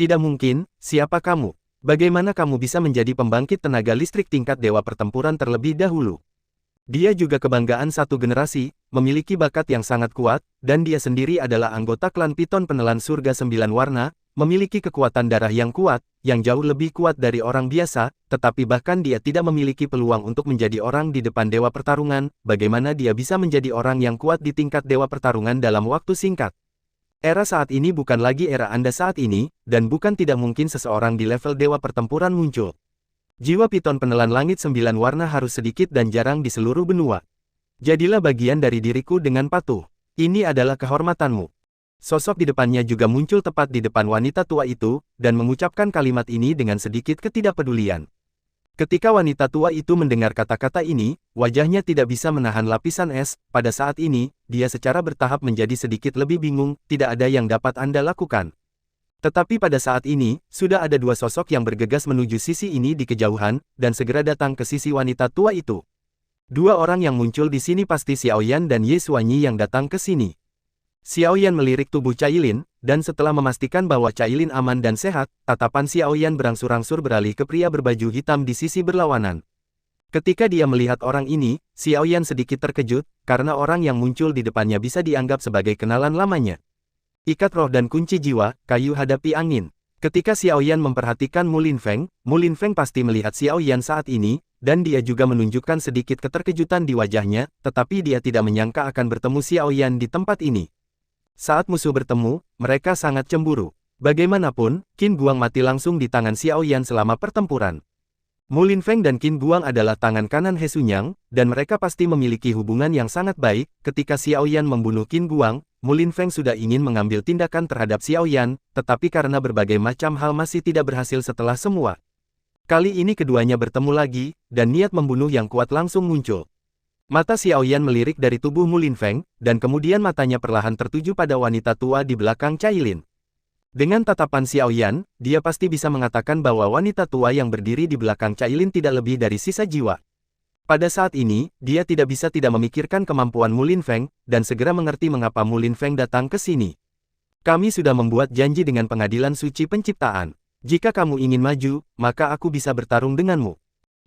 Tidak mungkin, siapa kamu? Bagaimana kamu bisa menjadi pembangkit tenaga listrik tingkat dewa pertempuran terlebih dahulu? Dia juga kebanggaan satu generasi, memiliki bakat yang sangat kuat, dan dia sendiri adalah anggota klan Piton Penelan Surga 9 warna, memiliki kekuatan darah yang kuat, yang jauh lebih kuat dari orang biasa, tetapi bahkan dia tidak memiliki peluang untuk menjadi orang di depan dewa pertarungan. Bagaimana dia bisa menjadi orang yang kuat di tingkat dewa pertarungan dalam waktu singkat? Era saat ini bukan lagi era Anda saat ini, dan bukan tidak mungkin seseorang di level dewa pertempuran muncul. Jiwa piton penelan langit 9 warna harus sedikit dan jarang di seluruh benua. Jadilah bagian dari diriku dengan patuh. Ini adalah kehormatanmu. Sosok di depannya juga muncul tepat di depan wanita tua itu, dan mengucapkan kalimat ini dengan sedikit ketidakpedulian. Ketika wanita tua itu mendengar kata-kata ini, wajahnya tidak bisa menahan lapisan es. Pada saat ini, dia secara bertahap menjadi sedikit lebih bingung, tidak ada yang dapat Anda lakukan. Tetapi pada saat ini, sudah ada dua sosok yang bergegas menuju sisi ini di kejauhan, dan segera datang ke sisi wanita tua itu. Dua orang yang muncul di sini pasti Xiaoyan dan Ye Xuanyi yang datang ke sini. Xiaoyan melirik tubuh Cailin, dan setelah memastikan bahwa Cailin aman dan sehat, tatapan Xiaoyan berangsur-angsur beralih ke pria berbaju hitam di sisi berlawanan. Ketika dia melihat orang ini, Xiaoyan sedikit terkejut, karena orang yang muncul di depannya bisa dianggap sebagai kenalan lamanya. Ikat roh dan kunci jiwa, kayu hadapi angin. Ketika Xiaoyan memperhatikan Mu Linfeng pasti melihat Xiaoyan saat ini, dan dia juga menunjukkan sedikit keterkejutan di wajahnya, tetapi dia tidak menyangka akan bertemu Xiaoyan di tempat ini. Saat musuh bertemu, mereka sangat cemburu. Bagaimanapun, Qin Guang mati langsung di tangan Xiaoyan selama pertempuran. Mu Linfeng dan Qin Guang adalah tangan kanan He Xunyang, dan mereka pasti memiliki hubungan yang sangat baik. Ketika Xiaoyan membunuh Qin Guang, Mu Linfeng sudah ingin mengambil tindakan terhadap Xiaoyan, tetapi karena berbagai macam hal masih tidak berhasil setelah semua. Kali ini keduanya bertemu lagi, dan niat membunuh yang kuat langsung muncul. Mata Xiaoyan melirik dari tubuh Mu Linfeng, dan kemudian matanya perlahan tertuju pada wanita tua di belakang Cailin. Dengan tatapan Xiaoyan, dia pasti bisa mengatakan bahwa wanita tua yang berdiri di belakang Cailin tidak lebih dari sisa jiwa. Pada saat ini, dia tidak bisa tidak memikirkan kemampuan Mu Linfeng, dan segera mengerti mengapa Mu Linfeng datang ke sini. Kami sudah membuat janji dengan pengadilan suci penciptaan. Jika kamu ingin maju, maka aku bisa bertarung denganmu.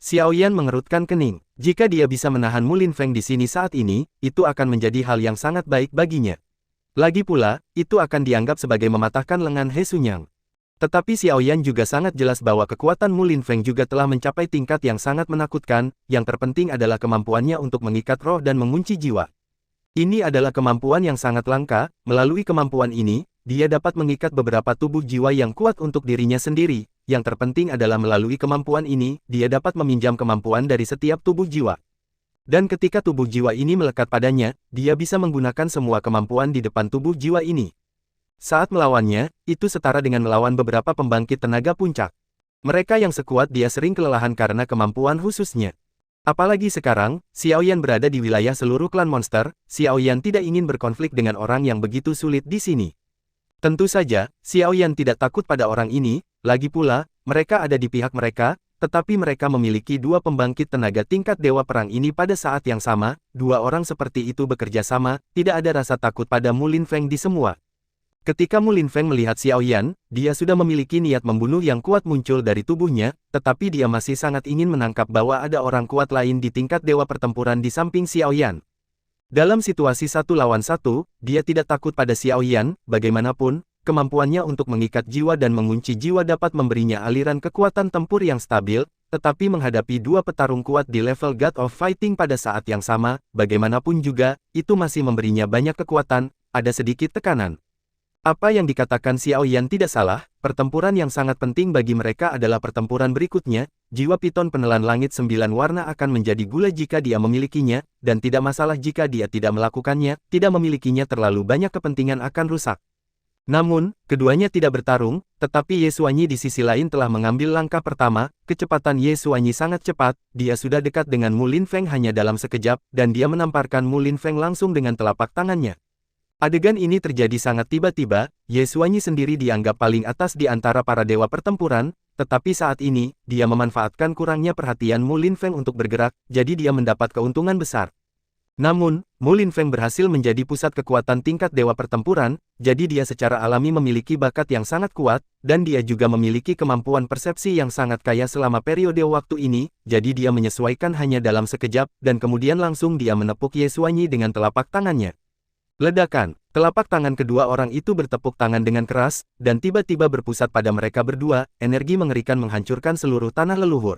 Xiaoyan mengerutkan kening. Jika dia bisa menahan Mu Linfeng di sini saat ini, itu akan menjadi hal yang sangat baik baginya. Lagi pula, itu akan dianggap sebagai mematahkan lengan He Xunyang. Tetapi Xiaoyan juga sangat jelas bahwa kekuatan Mu Linfeng juga telah mencapai tingkat yang sangat menakutkan, yang terpenting adalah kemampuannya untuk mengikat roh dan mengunci jiwa. Ini adalah kemampuan yang sangat langka. Melalui kemampuan ini, dia dapat mengikat beberapa tubuh jiwa yang kuat untuk dirinya sendiri. Yang terpenting adalah melalui kemampuan ini, dia dapat meminjam kemampuan dari setiap tubuh jiwa. Dan ketika tubuh jiwa ini melekat padanya, dia bisa menggunakan semua kemampuan di depan tubuh jiwa ini. Saat melawannya, itu setara dengan melawan beberapa pembangkit tenaga puncak. Mereka yang sekuat dia sering kelelahan karena kemampuan khususnya. Apalagi sekarang, Xiaoyan berada di wilayah seluruh klan monster, Xiaoyan tidak ingin berkonflik dengan orang yang begitu sulit di sini. Tentu saja, Xiaoyan tidak takut pada orang ini. Lagi pula, mereka ada di pihak mereka, tetapi mereka memiliki dua pembangkit tenaga tingkat dewa perang ini pada saat yang sama. Dua orang seperti itu bekerja sama, tidak ada rasa takut pada Mu Linfeng di semua. Ketika Mu Linfeng melihat Xiaoyan, dia sudah memiliki niat membunuh yang kuat muncul dari tubuhnya, tetapi dia masih sangat ingin menangkap bahwa ada orang kuat lain di tingkat dewa pertempuran di samping Xiaoyan. Dalam situasi 1 lawan 1, dia tidak takut pada Xiaoyan. Bagaimanapun, kemampuannya untuk mengikat jiwa dan mengunci jiwa dapat memberinya aliran kekuatan tempur yang stabil, tetapi menghadapi dua petarung kuat di level God of Fighting pada saat yang sama, bagaimanapun juga, itu masih memberinya banyak kekuatan, ada sedikit tekanan. Apa yang dikatakan Xiaoyan tidak salah, pertempuran yang sangat penting bagi mereka adalah pertempuran berikutnya. Jiwa piton penelan langit 9 warna akan menjadi gula jika dia memilikinya, dan tidak masalah jika dia tidak melakukannya. Tidak memilikinya terlalu banyak kepentingan akan rusak. Namun, keduanya tidak bertarung, tetapi Ye Xuanyi di sisi lain telah mengambil langkah pertama. Kecepatan Ye Xuanyi sangat cepat, dia sudah dekat dengan Mu Linfeng hanya dalam sekejap, dan dia menamparkan Mu Linfeng langsung dengan telapak tangannya. Adegan ini terjadi sangat tiba-tiba. Ye Xuanyi sendiri dianggap paling atas di antara para dewa pertempuran, tetapi saat ini, dia memanfaatkan kurangnya perhatian Mu Linfeng untuk bergerak, jadi dia mendapat keuntungan besar. Namun, Mu Linfeng berhasil menjadi pusat kekuatan tingkat dewa pertempuran, jadi dia secara alami memiliki bakat yang sangat kuat, dan dia juga memiliki kemampuan persepsi yang sangat kaya selama periode waktu ini, jadi dia menyesuaikan hanya dalam sekejap, dan kemudian langsung dia menepuk Ye Xuanyi dengan telapak tangannya. Ledakan, telapak tangan kedua orang itu bertepuk tangan dengan keras, dan tiba-tiba berpusat pada mereka berdua, energi mengerikan menghancurkan seluruh tanah leluhur.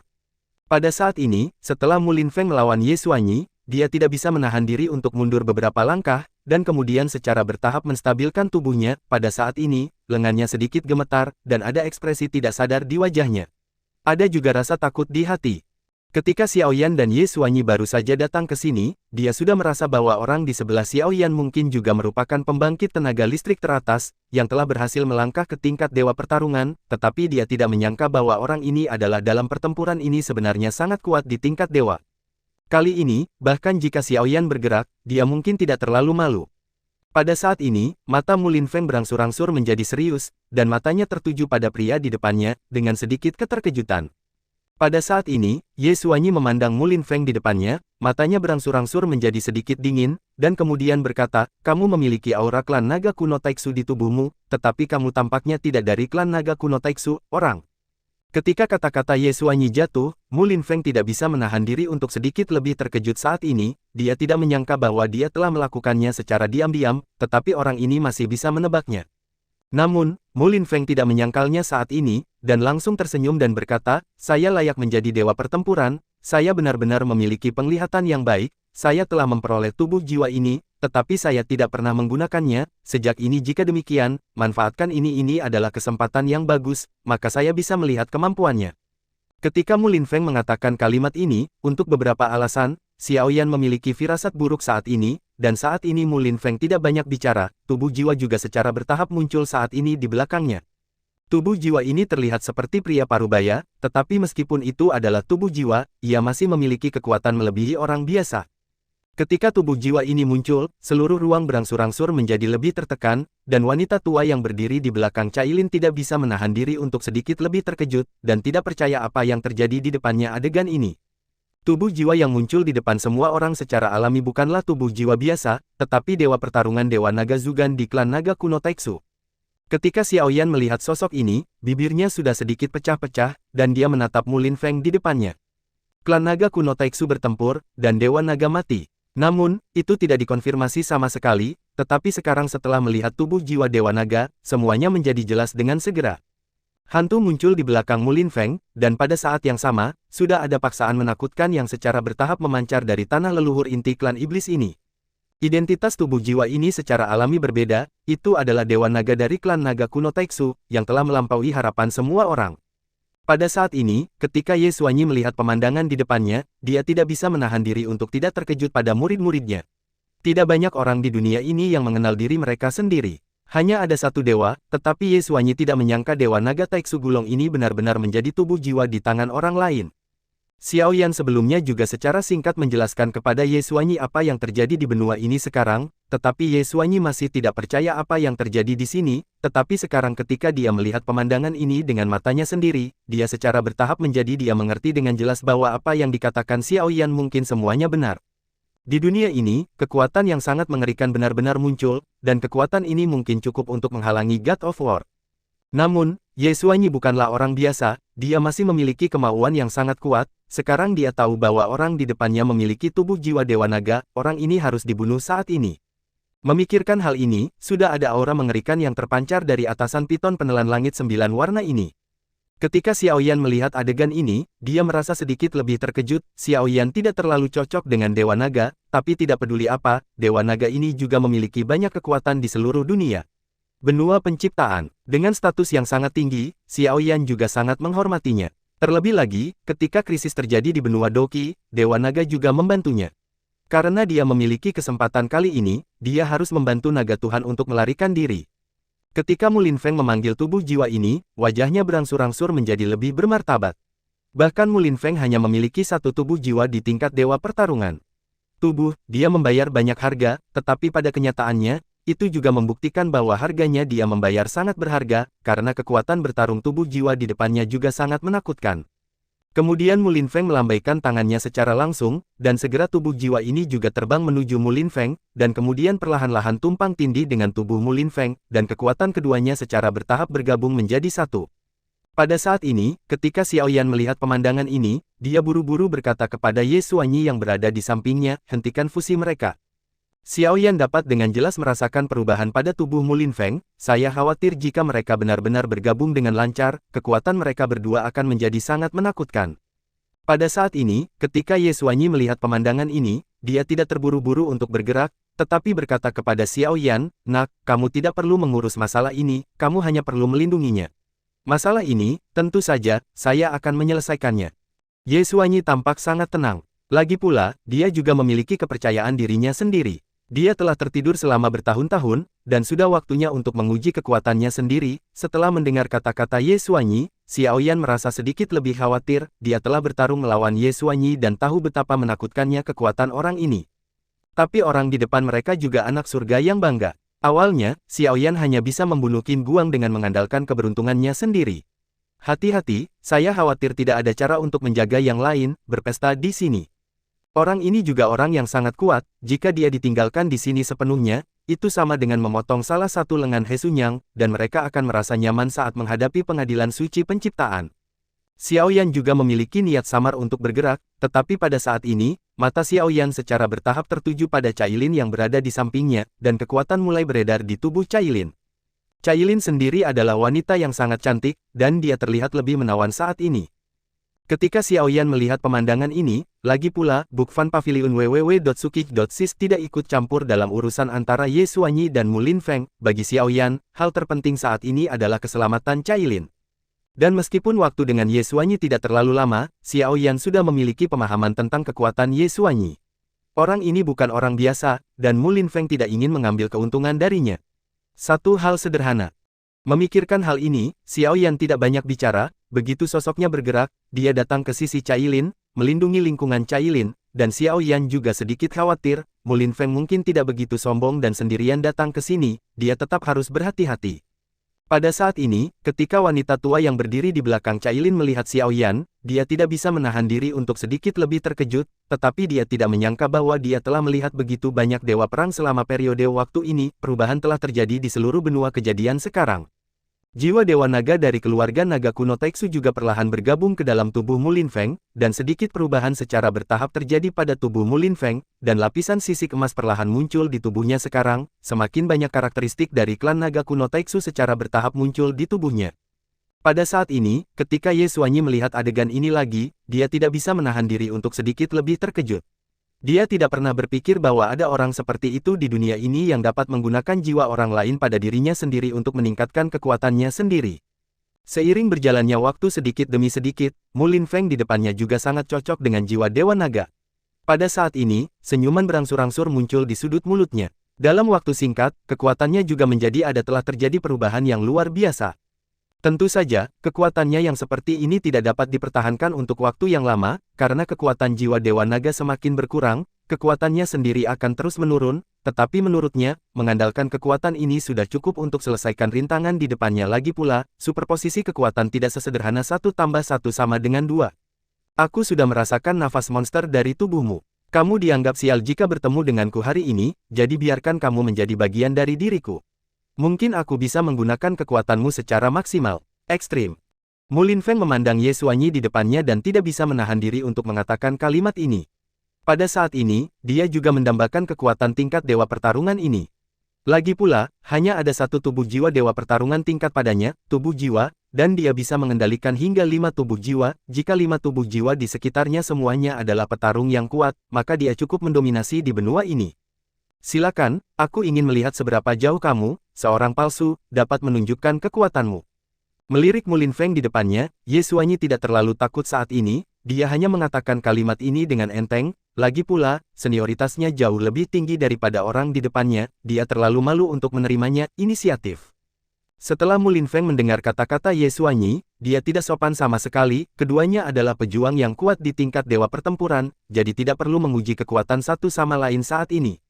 Pada saat ini, setelah Mu Linfeng melawan Ye Xuanyi, dia tidak bisa menahan diri untuk mundur beberapa langkah, dan kemudian secara bertahap menstabilkan tubuhnya. Pada saat ini, lengannya sedikit gemetar, dan ada ekspresi tidak sadar di wajahnya. Ada juga rasa takut di hati. Ketika Xiaoyan dan Ye Xuanyi baru saja datang ke sini, dia sudah merasa bahwa orang di sebelah Xiaoyan mungkin juga merupakan pembangkit tenaga listrik teratas, yang telah berhasil melangkah ke tingkat dewa pertarungan, tetapi dia tidak menyangka bahwa orang ini adalah dalam pertempuran ini sebenarnya sangat kuat di tingkat dewa. Kali ini, bahkan jika Xiaoyan bergerak, dia mungkin tidak terlalu malu. Pada saat ini, mata Mu Linfeng berangsur-angsur menjadi serius, dan matanya tertuju pada pria di depannya, dengan sedikit keterkejutan. Pada saat ini, Ye Xuanyi memandang Mu Linfeng di depannya, matanya berangsur-angsur menjadi sedikit dingin, dan kemudian berkata, kamu memiliki aura klan naga kuno Taixu di tubuhmu, tetapi kamu tampaknya tidak dari klan naga kuno Taixu, orang. Ketika kata-kata Ye Xuanyi jatuh, Mu Linfeng tidak bisa menahan diri untuk sedikit lebih terkejut saat ini, dia tidak menyangka bahwa dia telah melakukannya secara diam-diam, tetapi orang ini masih bisa menebaknya. Namun, Mu Linfeng tidak menyangkalnya saat ini, dan langsung tersenyum dan berkata, saya layak menjadi dewa pertempuran, saya benar-benar memiliki penglihatan yang baik, saya telah memperoleh tubuh jiwa ini, tetapi saya tidak pernah menggunakannya, sejak ini jika demikian, manfaatkan ini adalah kesempatan yang bagus, maka saya bisa melihat kemampuannya. Ketika Mu Linfeng mengatakan kalimat ini, untuk beberapa alasan, Xiaoyan memiliki firasat buruk saat ini, dan saat ini Mu Linfeng tidak banyak bicara, tubuh jiwa juga secara bertahap muncul saat ini di belakangnya. Tubuh jiwa ini terlihat seperti pria parubaya, tetapi meskipun itu adalah tubuh jiwa, ia masih memiliki kekuatan melebihi orang biasa. Ketika tubuh jiwa ini muncul, seluruh ruang berangsur-angsur menjadi lebih tertekan, dan wanita tua yang berdiri di belakang Cailin tidak bisa menahan diri untuk sedikit lebih terkejut, dan tidak percaya apa yang terjadi di depannya adegan ini. Tubuh jiwa yang muncul di depan semua orang secara alami bukanlah tubuh jiwa biasa, tetapi dewa pertarungan Dewa Naga Zugan di klan naga kuno Taixu. Ketika Xiaoyan melihat sosok ini, bibirnya sudah sedikit pecah-pecah, dan dia menatap Mu Linfeng di depannya. Klan naga kuno Taixu bertempur, dan Dewa Naga mati. Namun, itu tidak dikonfirmasi sama sekali, tetapi sekarang setelah melihat tubuh jiwa Dewa Naga, semuanya menjadi jelas dengan segera. Hantu muncul di belakang Mu Linfeng, dan pada saat yang sama, sudah ada paksaan menakutkan yang secara bertahap memancar dari tanah leluhur inti klan iblis ini. Identitas tubuh jiwa ini secara alami berbeda, itu adalah Dewa Naga dari klan naga kuno Taixu, yang telah melampaui harapan semua orang. Pada saat ini, ketika Ye Xuanyi melihat pemandangan di depannya, dia tidak bisa menahan diri untuk tidak terkejut pada murid-muridnya. Tidak banyak orang di dunia ini yang mengenal diri mereka sendiri. Hanya ada satu dewa, tetapi Ye Xuanyi tidak menyangka Dewa Naga Taixu Gulong ini benar-benar menjadi tubuh jiwa di tangan orang lain. Xiaoyan sebelumnya juga secara singkat menjelaskan kepada Ye Xuanyi apa yang terjadi di benua ini sekarang, tetapi Ye Xuanyi masih tidak percaya apa yang terjadi di sini, tetapi sekarang ketika dia melihat pemandangan ini dengan matanya sendiri, dia secara bertahap menjadi dia mengerti dengan jelas bahwa apa yang dikatakan Xiaoyan mungkin semuanya benar. Di dunia ini, kekuatan yang sangat mengerikan benar-benar muncul, dan kekuatan ini mungkin cukup untuk menghalangi God of War. Namun, Ye Xuanyi bukanlah orang biasa, dia masih memiliki kemauan yang sangat kuat, sekarang dia tahu bahwa orang di depannya memiliki tubuh jiwa Dewa Naga, orang ini harus dibunuh saat ini. Memikirkan hal ini, sudah ada aura mengerikan yang terpancar dari atasan piton penelan langit 9 warna ini. Ketika Xiaoyan melihat adegan ini, dia merasa sedikit lebih terkejut. Xiaoyan tidak terlalu cocok dengan Dewa Naga, tapi tidak peduli apa, Dewa Naga ini juga memiliki banyak kekuatan di seluruh dunia. Benua penciptaan, dengan status yang sangat tinggi, Xiaoyan juga sangat menghormatinya. Terlebih lagi, ketika krisis terjadi di benua Doqi, Dewa Naga juga membantunya. Karena dia memiliki kesempatan kali ini, dia harus membantu Naga Tuhan untuk melarikan diri. Ketika Mu Linfeng memanggil tubuh jiwa ini, wajahnya berangsur-angsur menjadi lebih bermartabat. Bahkan Mu Linfeng hanya memiliki satu tubuh jiwa di tingkat dewa pertarungan. Dia membayar banyak harga, tetapi pada kenyataannya, itu juga membuktikan bahwa harganya dia membayar sangat berharga, karena kekuatan bertarung tubuh jiwa di depannya juga sangat menakutkan. Kemudian Mu Linfeng melambaikan tangannya secara langsung, dan segera tubuh jiwa ini juga terbang menuju Mu Linfeng, dan kemudian perlahan-lahan tumpang tindih dengan tubuh Mu Linfeng, dan kekuatan keduanya secara bertahap bergabung menjadi satu. Pada saat ini, ketika Xiaoyan melihat pemandangan ini, dia buru-buru berkata kepada Ye Xuanyi yang berada di sampingnya, hentikan fusi mereka. Xiaoyan dapat dengan jelas merasakan perubahan pada tubuh Mu Linfeng, saya khawatir jika mereka benar-benar bergabung dengan lancar, kekuatan mereka berdua akan menjadi sangat menakutkan. Pada saat ini, ketika Ye Xuanyi melihat pemandangan ini, dia tidak terburu-buru untuk bergerak, tetapi berkata kepada Xiaoyan, "Nak, kamu tidak perlu mengurus masalah ini, kamu hanya perlu melindunginya." Masalah ini, tentu saja, saya akan menyelesaikannya. Ye Xuanyi tampak sangat tenang. Lagi pula, dia juga memiliki kepercayaan dirinya sendiri. Dia telah tertidur selama bertahun-tahun, dan sudah waktunya untuk menguji kekuatannya sendiri. Setelah mendengar kata-kata Ye Xuanyi, Xiao Yan merasa sedikit lebih khawatir. Dia telah bertarung melawan Ye Xuanyi dan tahu betapa menakutkannya kekuatan orang ini. Tapi orang di depan mereka juga anak surga yang bangga. Awalnya, Xiao Yan hanya bisa membunuh Qin Guang dengan mengandalkan keberuntungannya sendiri. Hati-hati, saya khawatir tidak ada cara untuk menjaga yang lain, berpesta di sini. Orang ini juga orang yang sangat kuat, jika dia ditinggalkan di sini sepenuhnya, itu sama dengan memotong salah satu lengan He Xunyang, dan mereka akan merasa nyaman saat menghadapi pengadilan suci penciptaan. Xiao Yan juga memiliki niat samar untuk bergerak, tetapi pada saat ini, mata Xiao Yan secara bertahap tertuju pada Cailin yang berada di sampingnya, dan kekuatan mulai beredar di tubuh Cailin. Cailin sendiri adalah wanita yang sangat cantik, dan dia terlihat lebih menawan saat ini. Ketika Xiao Yan melihat pemandangan ini, lagi pula, Bukfan Pavilion www.suki.sis tidak ikut campur dalam urusan antara Ye Xuanyi dan Mu Linfeng. Bagi Xiao Yan, hal terpenting saat ini adalah keselamatan Cailin. Dan meskipun waktu dengan Ye Xuanyi tidak terlalu lama, Xiao Yan sudah memiliki pemahaman tentang kekuatan Ye Xuanyi. Orang ini bukan orang biasa, dan Mu Linfeng tidak ingin mengambil keuntungan darinya. Satu hal sederhana. Memikirkan hal ini, Xiao Yan tidak banyak bicara. Begitu sosoknya bergerak, dia datang ke sisi Cailin, melindungi lingkungan Cailin, dan Xiao Yan juga sedikit khawatir. Mu Linfeng mungkin tidak begitu sombong dan sendirian datang ke sini, dia tetap harus berhati-hati. Pada saat ini, ketika wanita tua yang berdiri di belakang Cailin melihat Xiao Yan, dia tidak bisa menahan diri untuk sedikit lebih terkejut, tetapi dia tidak menyangka bahwa dia telah melihat begitu banyak dewa perang selama periode waktu ini. Perubahan telah terjadi di seluruh benua kejadian sekarang. Jiwa Dewa Naga dari keluarga Naga Kuno Taiksu juga perlahan bergabung ke dalam tubuh Mu Linfeng, dan sedikit perubahan secara bertahap terjadi pada tubuh Mu Linfeng, dan lapisan sisik emas perlahan muncul di tubuhnya sekarang. Semakin banyak karakteristik dari klan Naga Kuno Taiksu secara bertahap muncul di tubuhnya. Pada saat ini, ketika Ye Xuanyi melihat adegan ini lagi, dia tidak bisa menahan diri untuk sedikit lebih terkejut. Dia tidak pernah berpikir bahwa ada orang seperti itu di dunia ini yang dapat menggunakan jiwa orang lain pada dirinya sendiri untuk meningkatkan kekuatannya sendiri. Seiring berjalannya waktu sedikit demi sedikit, Mu Linfeng di depannya juga sangat cocok dengan jiwa Dewa Naga. Pada saat ini, senyuman berangsur-angsur muncul di sudut mulutnya. Dalam waktu singkat, kekuatannya juga menjadi telah terjadi perubahan yang luar biasa. Tentu saja, kekuatannya yang seperti ini tidak dapat dipertahankan untuk waktu yang lama, karena kekuatan jiwa Dewa Naga semakin berkurang, kekuatannya sendiri akan terus menurun, tetapi menurutnya, mengandalkan kekuatan ini sudah cukup untuk selesaikan rintangan di depannya. Lagi pula, superposisi kekuatan tidak sesederhana 1 tambah 1 sama dengan 2. Aku sudah merasakan nafas monster dari tubuhmu. Kamu dianggap sial jika bertemu denganku hari ini, jadi biarkan kamu menjadi bagian dari diriku. Mungkin aku bisa menggunakan kekuatanmu secara maksimal, ekstrim. Mu Linfeng memandang Ye Xuanyi di depannya dan tidak bisa menahan diri untuk mengatakan kalimat ini. Pada saat ini, dia juga mendambakan kekuatan tingkat dewa pertarungan ini. Lagi pula, hanya ada satu tubuh jiwa dewa pertarungan tingkat padanya, tubuh jiwa, dan dia bisa mengendalikan hingga 5 tubuh jiwa. Jika 5 tubuh jiwa di sekitarnya semuanya adalah petarung yang kuat, maka dia cukup mendominasi di benua ini. Silakan, aku ingin melihat seberapa jauh kamu, seorang palsu, dapat menunjukkan kekuatanmu. Melirik Mu Linfeng di depannya, Ye Xuanyi tidak terlalu takut saat ini, dia hanya mengatakan kalimat ini dengan enteng. Lagi pula, senioritasnya jauh lebih tinggi daripada orang di depannya, dia terlalu malu untuk menerimanya. Inisiatif. Setelah Mu Linfeng mendengar kata-kata Ye Xuanyi, dia tidak sopan sama sekali. Keduanya adalah pejuang yang kuat di tingkat dewa pertempuran, jadi tidak perlu menguji kekuatan satu sama lain saat ini.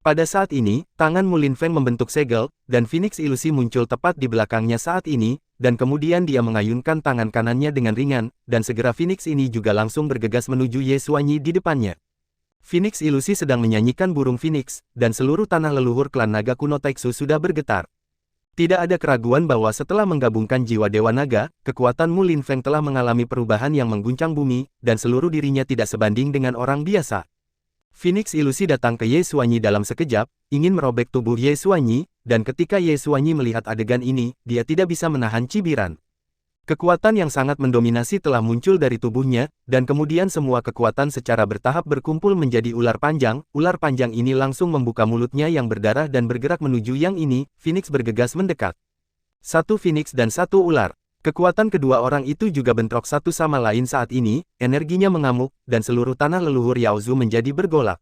Pada saat ini, tangan Mu Linfeng membentuk segel, dan Phoenix ilusi muncul tepat di belakangnya saat ini, dan kemudian dia mengayunkan tangan kanannya dengan ringan, dan segera Phoenix ini juga langsung bergegas menuju Ye Xuanyi di depannya. Phoenix ilusi sedang menyanyikan burung Phoenix, dan seluruh tanah leluhur klan Naga Kuno Taiksu sudah bergetar. Tidak ada keraguan bahwa setelah menggabungkan jiwa Dewa Naga, kekuatan Mu Linfeng telah mengalami perubahan yang mengguncang bumi, dan seluruh dirinya tidak sebanding dengan orang biasa. Phoenix ilusi datang ke Ye Xuanyi dalam sekejap, ingin merobek tubuh Ye Xuanyi, dan ketika Ye Xuanyi melihat adegan ini, dia tidak bisa menahan cibiran. Kekuatan yang sangat mendominasi telah muncul dari tubuhnya, dan kemudian semua kekuatan secara bertahap berkumpul menjadi ular panjang. Ular panjang ini langsung membuka mulutnya yang berdarah dan bergerak menuju yang ini. Phoenix bergegas mendekat. Satu Phoenix dan satu ular. Kekuatan kedua orang itu juga bentrok satu sama lain saat ini, energinya mengamuk, dan seluruh tanah leluhur Yaozu menjadi bergolak.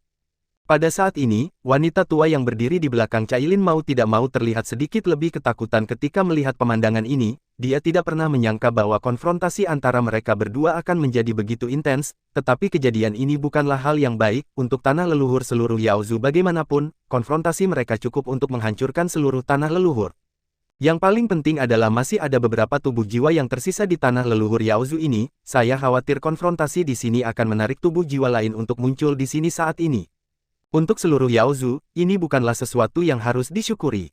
Pada saat ini, wanita tua yang berdiri di belakang Cailin mau tidak mau terlihat sedikit lebih ketakutan ketika melihat pemandangan ini. Dia tidak pernah menyangka bahwa konfrontasi antara mereka berdua akan menjadi begitu intens, tetapi kejadian ini bukanlah hal yang baik untuk tanah leluhur seluruh Yaozu. Bagaimanapun, konfrontasi mereka cukup untuk menghancurkan seluruh tanah leluhur. Yang paling penting adalah masih ada beberapa tubuh jiwa yang tersisa di tanah leluhur Yaozu ini. Saya khawatir konfrontasi di sini akan menarik tubuh jiwa lain untuk muncul di sini saat ini. Untuk seluruh Yaozu, ini bukanlah sesuatu yang harus disyukuri.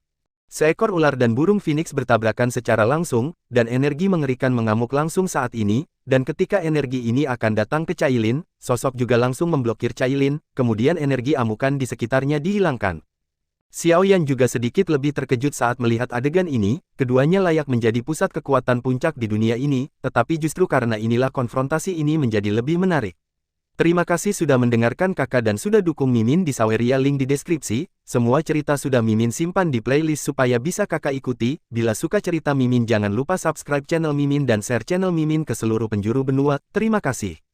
Seekor ular dan burung phoenix bertabrakan secara langsung, dan energi mengerikan mengamuk langsung saat ini, dan ketika energi ini akan datang ke Cailin, sosok juga langsung memblokir Cailin, kemudian energi amukan di sekitarnya dihilangkan. Xiaoyan juga sedikit lebih terkejut saat melihat adegan ini, keduanya layak menjadi pusat kekuatan puncak di dunia ini, tetapi justru karena inilah konfrontasi ini menjadi lebih menarik. Terima kasih sudah mendengarkan kakak dan sudah dukung Mimin di Saweria, link di deskripsi. Semua cerita sudah Mimin simpan di playlist supaya bisa kakak ikuti. Bila suka cerita Mimin jangan lupa subscribe channel Mimin dan share channel Mimin ke seluruh penjuru benua. Terima kasih.